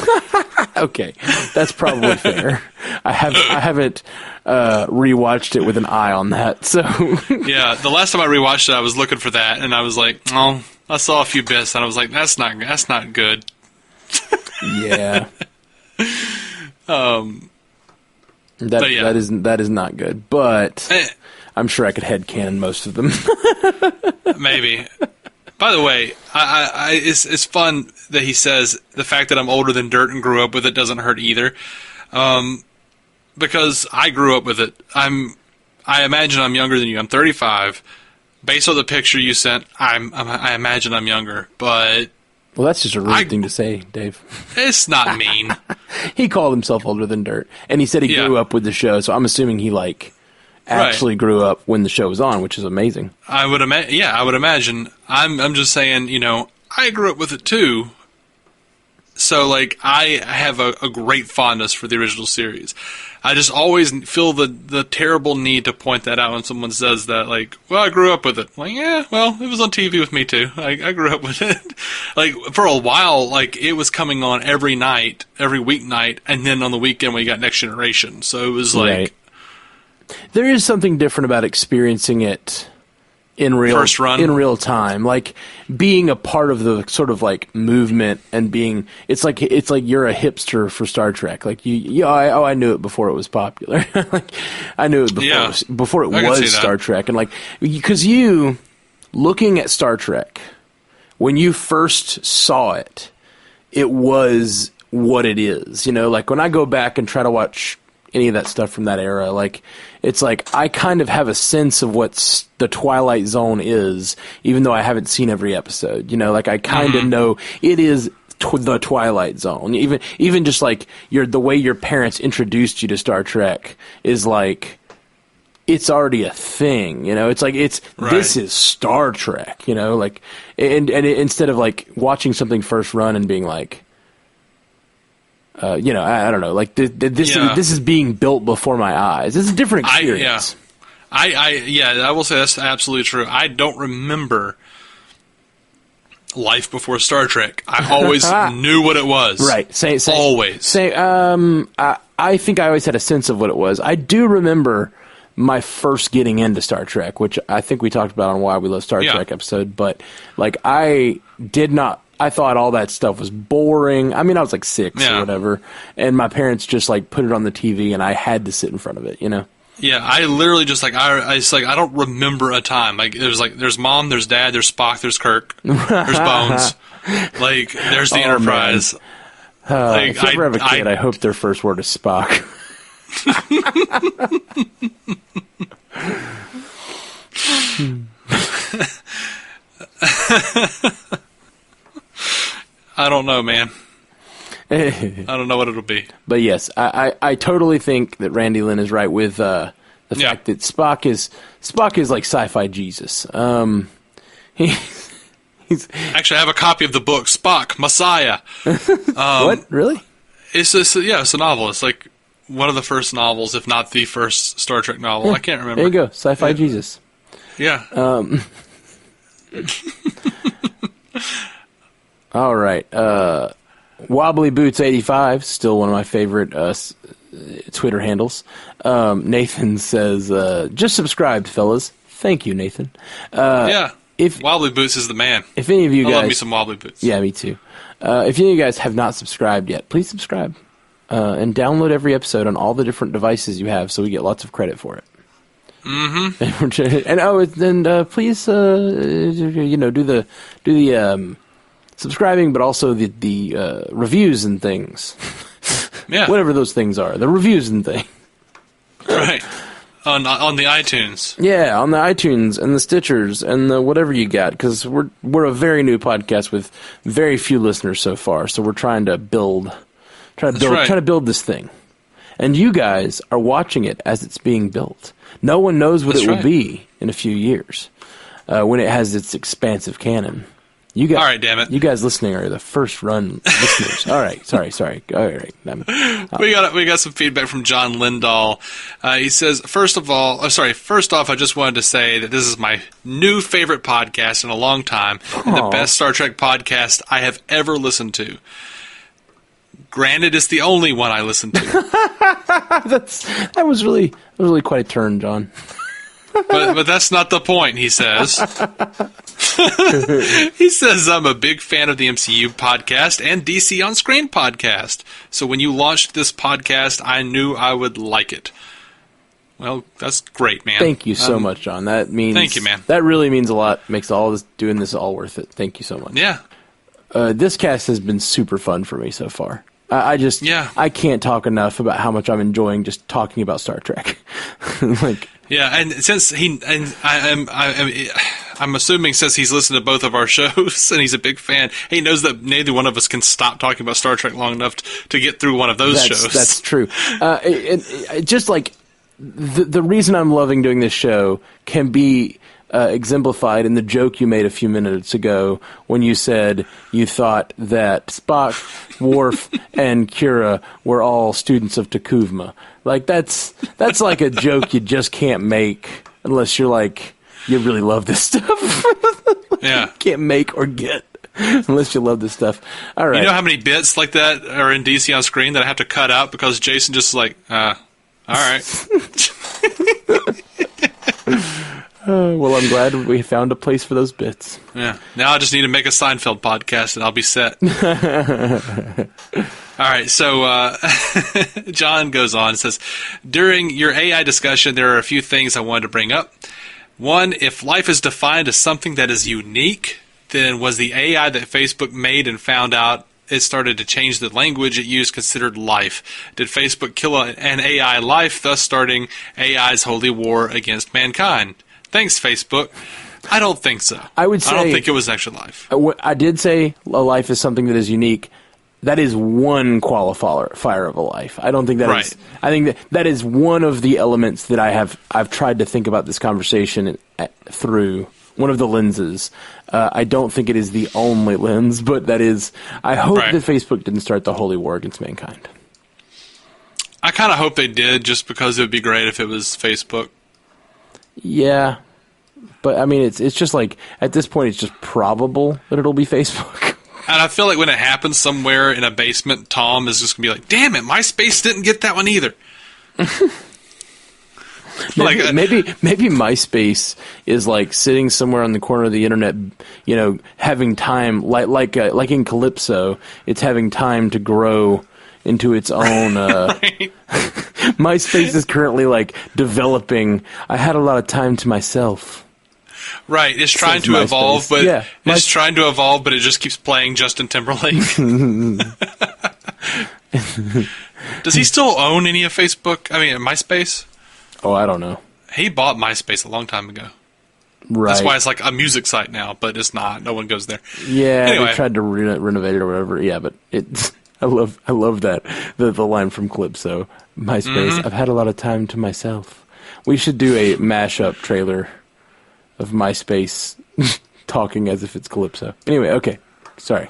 Okay, that's probably fair. I haven't rewatched it with an eye on that. So yeah, the last time I rewatched it, I was looking for that, and I was like, oh, I saw a few bits, and I was like, that's not good. Yeah. That is not good, but I'm sure I could headcanon most of them. Maybe. By the way, it's fun that he says the fact that I'm older than dirt and grew up with it doesn't hurt either, because I grew up with it. I imagine I'm younger than you. I'm 35. Based on the picture you sent, I imagine I'm younger, but. Well, that's just a rude thing to say, Dave. It's not mean. He called himself older than dirt, and he said he grew up with the show. So I'm assuming he actually grew up when the show was on, which is amazing. I would imagine. I'm just saying, I grew up with it too. So, like, I have a great fondness for the original series. I just always feel the terrible need to point that out when someone says that, like, well, I grew up with it. Like, yeah, well, it was on TV with me too. I grew up with it. Like, for a while, like, it was coming on every night, every weeknight, and then on the weekend we got Next Generation. So it was like... Right. There is something different about experiencing it in real time, like being a part of the sort of like movement and being. It's like you're a hipster for Star Trek. Like I knew it before it was popular. Like I knew it before it was Star Trek, and like because you looking at Star Trek when you first saw it, it was what it is. Like when I go back and try to watch any of that stuff from that era, like it's like I kind of have a sense of what the Twilight Zone is, even though I haven't seen every episode. Like I kind of know it is the Twilight Zone. Even just like the way your parents introduced you to Star Trek is like it's already a thing. It's like this is Star Trek. Like and instead of like watching something first run and being like. I don't know. Like this is being built before my eyes. It's a different experience. I will say that's absolutely true. I don't remember life before Star Trek. I always knew what it was. Right. Same. Always. I think I always had a sense of what it was. I do remember my first getting into Star Trek, which I think we talked about on Why We Love Star Trek episode. But like I did not. I thought all that stuff was boring. I mean, I was like 6 or whatever, and my parents just like put it on the TV, and I had to sit in front of it. Yeah, I literally just like I don't remember a time. Like there's Mom, there's Dad, there's Spock, there's Kirk, there's Bones, like there's the Enterprise. If you ever have a kid, I hope their first word is Spock. I don't know, man. I don't know what it'll be. But yes, I totally think that Randy Lynn is right with the fact that Spock is like sci-fi Jesus. He's actually, I have a copy of the book Spock Messiah. What? Really? It's it's a novel. It's like one of the first novels, if not the first Star Trek novel. I can't remember. There you go, sci-fi Jesus. Yeah. All right. Wobbly Boots 85, still one of my favorite Twitter handles. Nathan says, just subscribed, fellas. Thank you, Nathan. If Wobbly Boots is the man. If any of you guys... I love me some Wobbly Boots. Yeah, me too. If any of you guys have not subscribed yet, please subscribe. And download every episode on all the different devices you have so we get lots of credit for it. Mm-hmm. And please, do the subscribing, but also the reviews and things. Yeah. Whatever those things are. The reviews and things. Right. On the iTunes. Yeah, on the iTunes and the Stitchers and the whatever you got, because we're a very new podcast with very few listeners so far. So we're trying to build this thing. And you guys are watching it as it's being built. No one knows what it will be in a few years when it has its expansive canon. All right, damn it. You guys listening are the first run listeners. All right, sorry. All right. We got some feedback from John Lindahl. He says, first off, I just wanted to say that this is my new favorite podcast in a long time and the best Star Trek podcast I have ever listened to. Granted, it's the only one I listen to. that was really quite a turn, John. But that's not the point, he says. He says, I'm a big fan of the MCU podcast and DC On Screen podcast. So when you launched this podcast, I knew I would like it. Well, that's great, man. Thank you so much, John. Thank you, man. That really means a lot. Makes doing this all worth it. Thank you so much. Yeah. This cast has been super fun for me so far. I can't talk enough about how much I'm enjoying just talking about Star Trek. Yeah, and since I'm assuming since he's listened to both of our shows and he's a big fan, he knows that neither one of us can stop talking about Star Trek long enough to get through one of those shows. That's true. Just like the reason I'm loving doing this show can be exemplified in the joke you made a few minutes ago when you said you thought that Spock, Worf, and Kira were all students of Takuvma. Like that's like a joke you just can't make unless you're like you really love this stuff. Yeah, you can't make or get unless you love this stuff. All right, you know how many bits like that are in DC On Screen that I have to cut out because Jason just all right. Well, I'm glad we found a place for those bits. Yeah. Now I just need to make a Seinfeld podcast and I'll be set. All right. So John goes on and says, during your AI discussion, there are a few things I wanted to bring up. One, if life is defined as something that is unique, then was the AI that Facebook made and found out it started to change the language it used considered life? Did Facebook kill an AI life, thus starting AI's holy war against mankind? Thanks, Facebook. I don't think so. I don't think it was actually life. I did say a life is something that is unique. That is one qualifier of a life. I don't think that is. I think that is one of the elements that I've tried to think about this conversation through. One of the lenses. I don't think it is the only lens, but that is. I hope that Facebook didn't start the holy war against mankind. I kind of hope they did, just because it would be great if it was Facebook. Yeah, but I mean, it's just like at this point, it's just probable that it'll be Facebook. And I feel like when it happens somewhere in a basement, Tom is just gonna be like, "Damn it, MySpace didn't get that one either." Maybe MySpace is like sitting somewhere on the corner of the internet, you know, having time, like in Calypso, it's having time to grow, into its own. Right. MySpace is currently like developing. I had a lot of time to myself. Right, it's trying Says to MySpace. evolve, but Yeah, it's trying to evolve, but it just keeps playing Justin Timberlake. Does he still own any of Facebook? I mean, MySpace? Oh, I don't know. He bought MySpace a long time ago. Right. That's why it's like a music site now, but it's not. No one goes there. Yeah, Anyway. they tried to renovate it or whatever. Yeah, but it's. I love that the line from Calypso. MySpace. I've had a lot of time to myself. We should do a mashup trailer of MySpace talking as if it's Calypso. Anyway, okay. Sorry.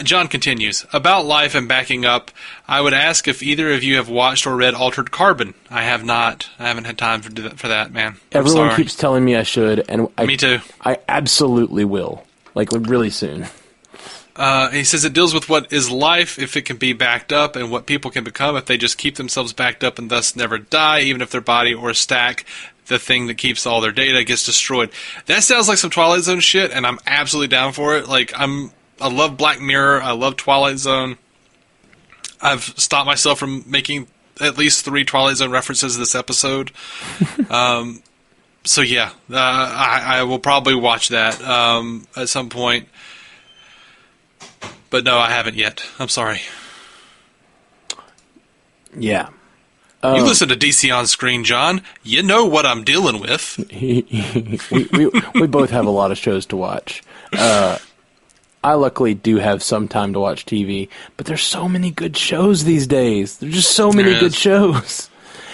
John continues. About life and backing up, I would ask if either of you have watched or read Altered Carbon. I have not. I haven't had time for that, man. Everyone keeps telling me I should, and Me too. I absolutely will. Like really soon. He says it deals with what is life if it can be backed up and what people can become if they just keep themselves backed up and thus never die, even if their body or stack, the thing that keeps all their data, gets destroyed. That sounds like some Twilight Zone shit, and I'm absolutely down for it. Like, I love Black Mirror. I love Twilight Zone. I've stopped myself from making at least 3 Twilight Zone references this episode. So yeah, I will probably watch that at some point. But no, I haven't yet. I'm sorry. Yeah. You listen to DC On Screen, John. You know what I'm dealing with. we both have a lot of shows to watch. I luckily do have some time to watch TV, but there's so many good shows these days. There's just so many good shows.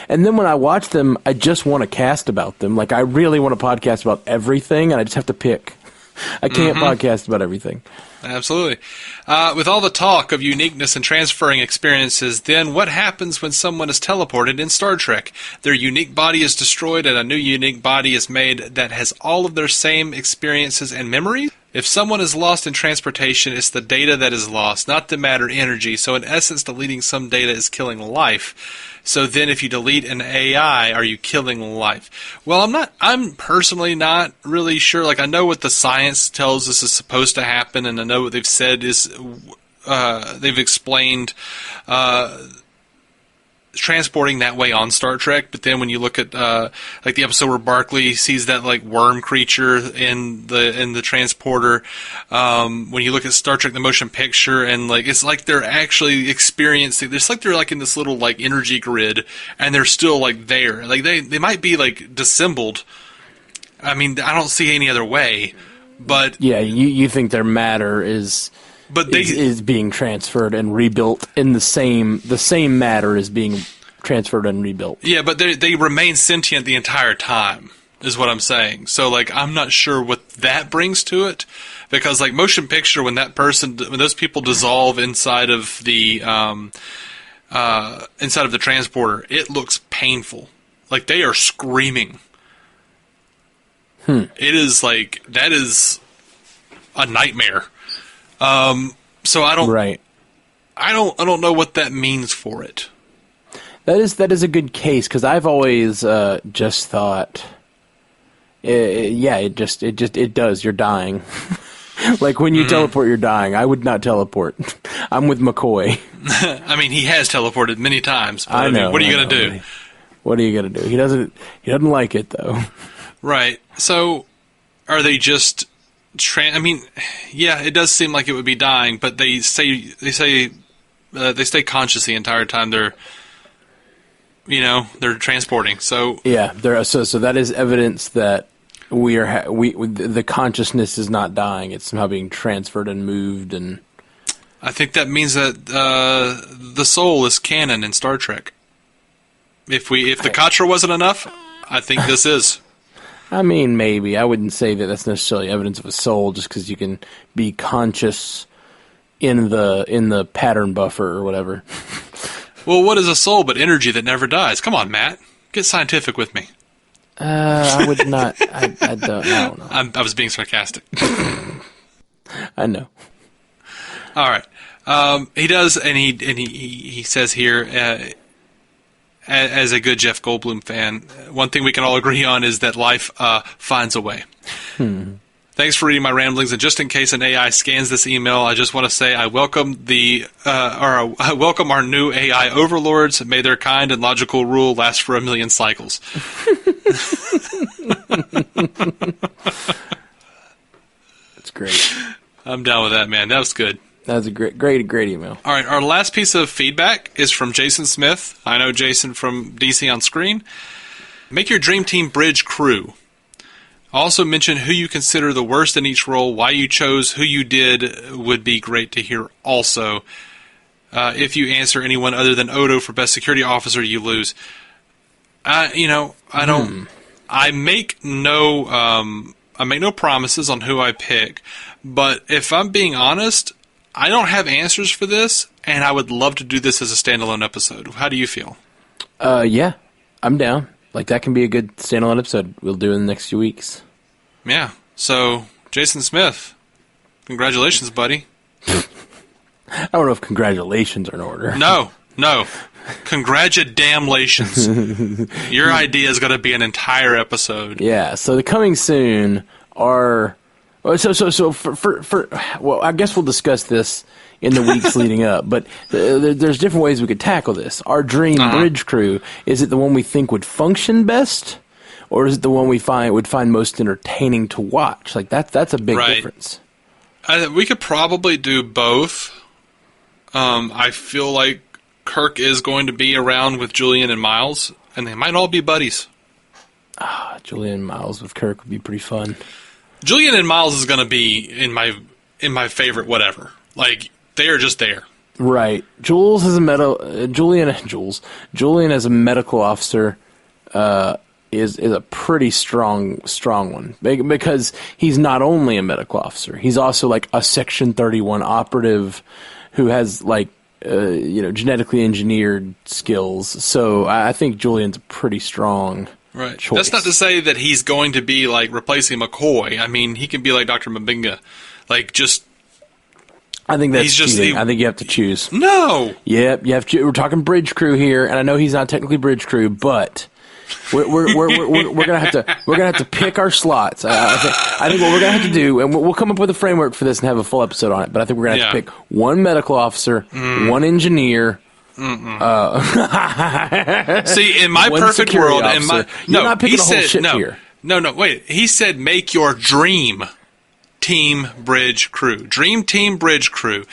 And then when I watch them, I just want to cast about them. Like, I really want to podcast about everything, and I just have to pick. I can't podcast about everything. Absolutely. With all the talk of uniqueness and transferring experiences, then what happens when someone is teleported in Star Trek? Their unique body is destroyed and a new unique body is made that has all of their same experiences and memories? If someone is lost in transportation, it's the data that is lost, not the matter energy. So in essence, deleting some data is killing life. So then if you delete an AI, are you killing life? Well, I'm personally not really sure. Like, I know what the science tells us is supposed to happen, and I know what they've said is, they've explained, transporting that way on Star Trek, but then when you look at like the episode where Barclay sees that like worm creature in the transporter, when you look at Star Trek the motion picture, and like it's like they're actually experiencing, it's like they're like in this little like energy grid and they're still like there, like they might be like dissembled. I mean, I don't see any other way, but yeah, you think their matter is being transferred and rebuilt in the same matter is being transferred and rebuilt. Yeah, but they remain sentient the entire time, is what I'm saying. So, like, I'm not sure what that brings to it, because, like, motion picture, when those people dissolve inside of the transporter, it looks painful. Like, they are screaming. It is like, that is a nightmare. So I don't. Right. I don't know what that means for it. That is a good case, because I've always just thought, it does. You're dying. Like when you teleport, you're dying. I would not teleport. I'm with McCoy. I mean, he has teleported many times. But I know. What are you going to do? What are you going to do? He doesn't like it though. Right. So, are they just? I mean, yeah, it does seem like it would be dying, but they say they stay conscious the entire time they're transporting. So yeah, so that is evidence that the consciousness is not dying; it's somehow being transferred and moved. And I think that means that the soul is canon in Star Trek. If the Katra wasn't enough, I think this is. I mean, maybe. I wouldn't say that that's necessarily evidence of a soul, just because you can be conscious in the pattern buffer or whatever. Well, what is a soul but energy that never dies? Come on, Matt. Get scientific with me. I would not. I don't know. I was being sarcastic. I know. All right. He does, and he says here, as a good Jeff Goldblum fan, one thing we can all agree on is that life finds a way. Thanks for reading my ramblings, and just in case an AI scans this email, I just want to say I welcome I welcome our new AI overlords. May their kind and logical rule last for 1,000,000 cycles. That's great. I'm down with that, man. That was good. That was a great email. All right, our last piece of feedback is from Jason Smith. I know Jason from DC on Screen. Make your dream team bridge crew. Also mention who you consider the worst in each role, why you chose who you did would be great to hear also. If you answer anyone other than Odo for best security officer, you lose. I make no promises on who I pick, but if I'm being honest, I don't have answers for this, and I would love to do this as a standalone episode. How do you feel? Yeah, I'm down. Like, that can be a good standalone episode. We'll do it in the next few weeks. Yeah. So, Jason Smith, congratulations, buddy. I don't know if congratulations are in order. No. Congratulations. Your idea is going to be an entire episode. Yeah. So the coming soon are. Well, I guess we'll discuss this in the weeks leading up. But there's different ways we could tackle this. Our dream bridge crew, is it the one we think would function best, or is it the one we would find most entertaining to watch? Like that's a big difference. We could probably do both. I feel like Kirk is going to be around with Julian and Miles, and they might all be buddies. Julian and Miles with Kirk would be pretty fun. Julian and Miles is going to be in my favorite whatever. Like, they are just there. Right. Julian as a medical officer is a pretty strong one, because he's not only a medical officer, he's also like a Section 31 operative who has like genetically engineered skills. So I think Julian's a pretty strong choice. That's not to say that he's going to be like replacing McCoy. I mean, he can be like Dr. Mbinga. Like, just... I think that's cheating. I think you have to choose. No! Yep, you have to. We're talking bridge crew here, and I know he's not technically bridge crew, but we're gonna have to pick our slots. I think what we're gonna have to do, and we'll come up with a framework for this and have a full episode on it. But I think we're gonna have to pick one medical officer, one engineer. See, in my perfect world, you're not picking the whole shit here. No, wait. He said make your dream team bridge crew. Dream team bridge crew.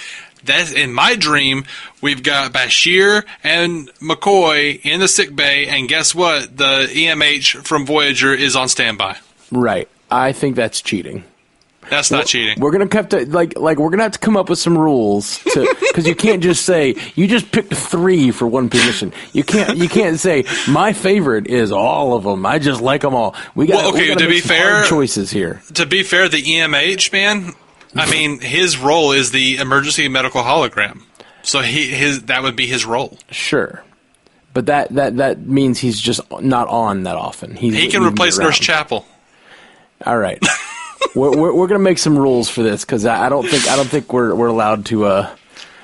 That's in my dream. We've got Bashir and McCoy in the sick bay, and guess what? The EMH from Voyager is on standby. Right. I think that's cheating. That's not cheating. We're gonna have to we're gonna have to come up with some rules because you can't just say you just picked 3 for one position. You can't say my favorite is all of them. I just like them all. We got to be fair, choices here. To be fair, the EMH man, I mean, his role is the emergency medical hologram, so that would be his role. Sure, but that means he's just not on that often. He can replace Nurse Chapel. All right. We're gonna make some rules for this because I don't think we're allowed to.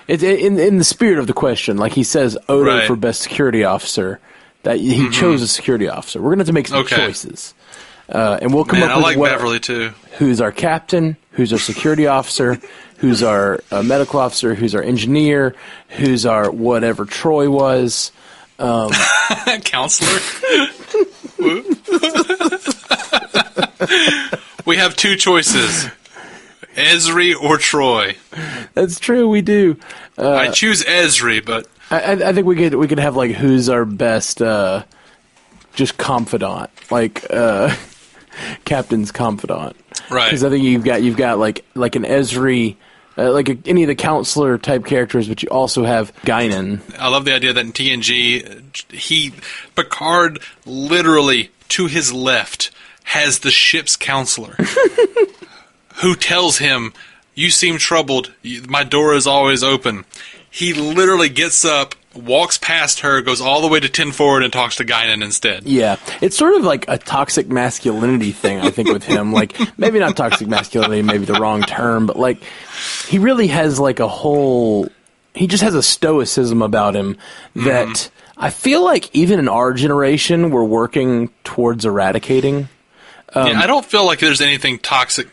In the spirit of the question, like he says, Odo for best security officer, that he chose a security officer. We're gonna have to make some choices, and we'll come up with Beverly too. Who's our captain? Who's our security officer? Who's our medical officer? Who's our engineer? Who's our whatever Troy was? Counselor. We have 2 choices, Ezri or Troy. That's true, we do. I choose Ezri, but... I think we could have, like, who's our best, just confidant. Like, captain's confidant. Right. Because I think you've got like an Ezri... any of the counselor type characters, but you also have Guinan. I love the idea that in TNG, Picard literally to his left has the ship's counselor who tells him, "You seem troubled. My door is always open." He literally gets up, walks past her, goes all the way to 10 forward, and talks to Guinan instead. Yeah. It's sort of like a toxic masculinity thing, I think, with him. Like, maybe not toxic masculinity, maybe the wrong term, but, like, he really has, like, he just has a stoicism about him that I feel like even in our generation, we're working towards eradicating. I don't feel like there's anything toxic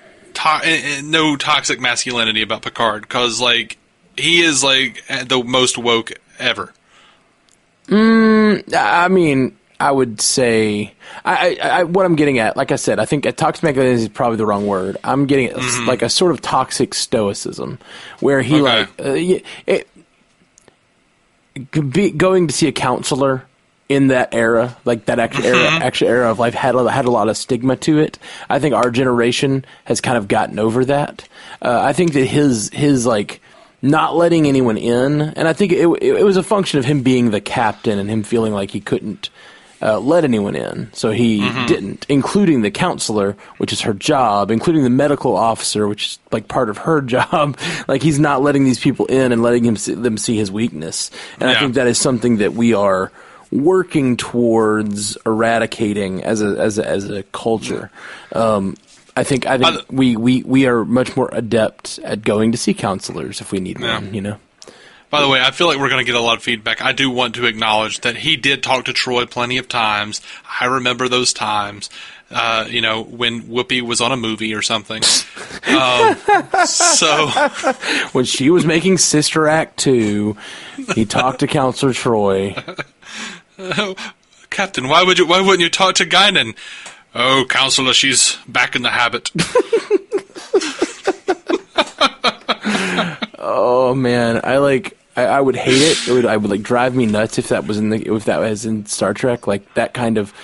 no toxic masculinity about Picard, because like he is like the most woke ever. I mean, I would say what I'm getting at, like I said, I think toxic masculinity is probably the wrong word. I'm getting at like a sort of toxic stoicism, where he going to see a counselor in that era, like that actual era of life, had a lot of stigma to it. I think our generation has kind of gotten over that. I think that his like not letting anyone in, and I think it was a function of him being the captain and him feeling like he couldn't let anyone in, so he didn't, including the counselor, which is her job, including the medical officer, which is like part of her job. Like he's not letting these people in and letting them see his weakness, and I think that is something that we are working towards eradicating as a culture. I think we are much more adept at going to see counselors if we need one, you know. By the way, I feel like we're going to get a lot of feedback. I do want to acknowledge that he did talk to Troy plenty of times. I remember those times, when Whoopi was on a movie or something. So when she was making Sister Act 2, he talked to Counselor Troy. Captain, why wouldn't you talk to Guinan? Oh, Counselor, she's back in the habit. Oh man, I would hate it. I would like drive me nuts if that was in Star Trek, like that kind of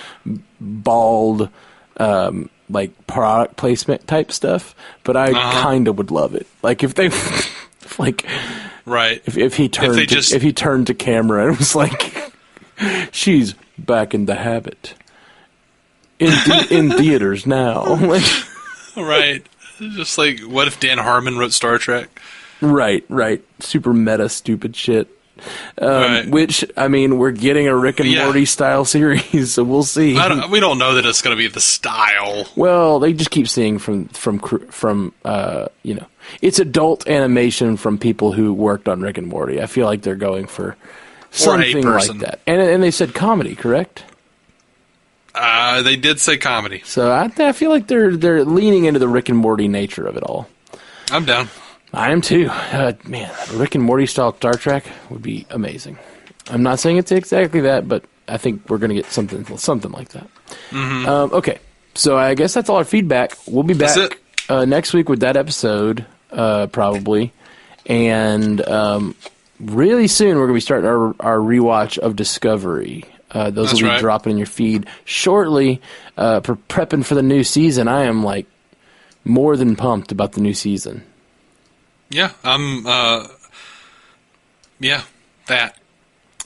bald like product placement type stuff. But I kind of would love it. Like if they like right if he turned to camera and was like, she's back in the habit in theaters now. Right. Just like, what if Dan Harmon wrote Star Trek? Right. Super meta, stupid shit. Right. Which, I mean, we're getting a Rick and Morty style series, so we'll see. We don't know that it's going to be the style. Well, they just keep seeing from it's adult animation from people who worked on Rick and Morty. I feel like they're going for something like that. And they said comedy, correct? They did say comedy. So I feel like they're leaning into the Rick and Morty nature of it all. I'm down. I am too. Man, Rick and Morty style Star Trek would be amazing. I'm not saying it's exactly that, but I think we're going to get something like that. Okay, so I guess that's all our feedback. We'll be back next week with that episode, probably. And really soon we're going to be starting our rewatch of Discovery. Those will be dropping in your feed shortly. Prepping for the new season, I am like more than pumped about the new season. Yeah, I'm. That.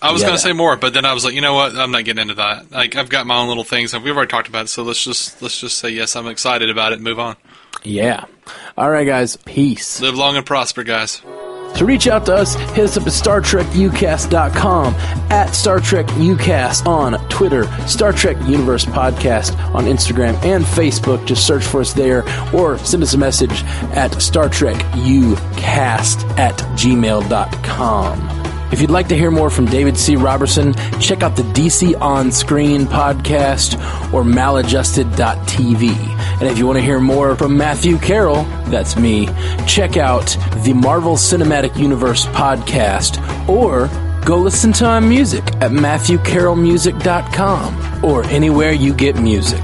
I was going to say more, but then I was like, you know what? I'm not getting into that. Like, I've got my own little things. We've already talked about it, so let's just say yes. I'm excited about it and move on. Yeah. All right, guys. Peace. Live long and prosper, guys. To reach out to us, hit us up at StarTrekUcast.com, at StarTrekUcast on Twitter, Star Trek Universe Podcast on Instagram and Facebook. Just search for us there, or send us a message at StarTrekUcast@gmail.com. If you'd like to hear more from David C. Robertson, check out the DC On Screen podcast or maladjusted.tv. And if you want to hear more from Matthew Carroll, that's me, check out the Marvel Cinematic Universe podcast, or go listen to my music at MatthewCarrollmusic.com or anywhere you get music.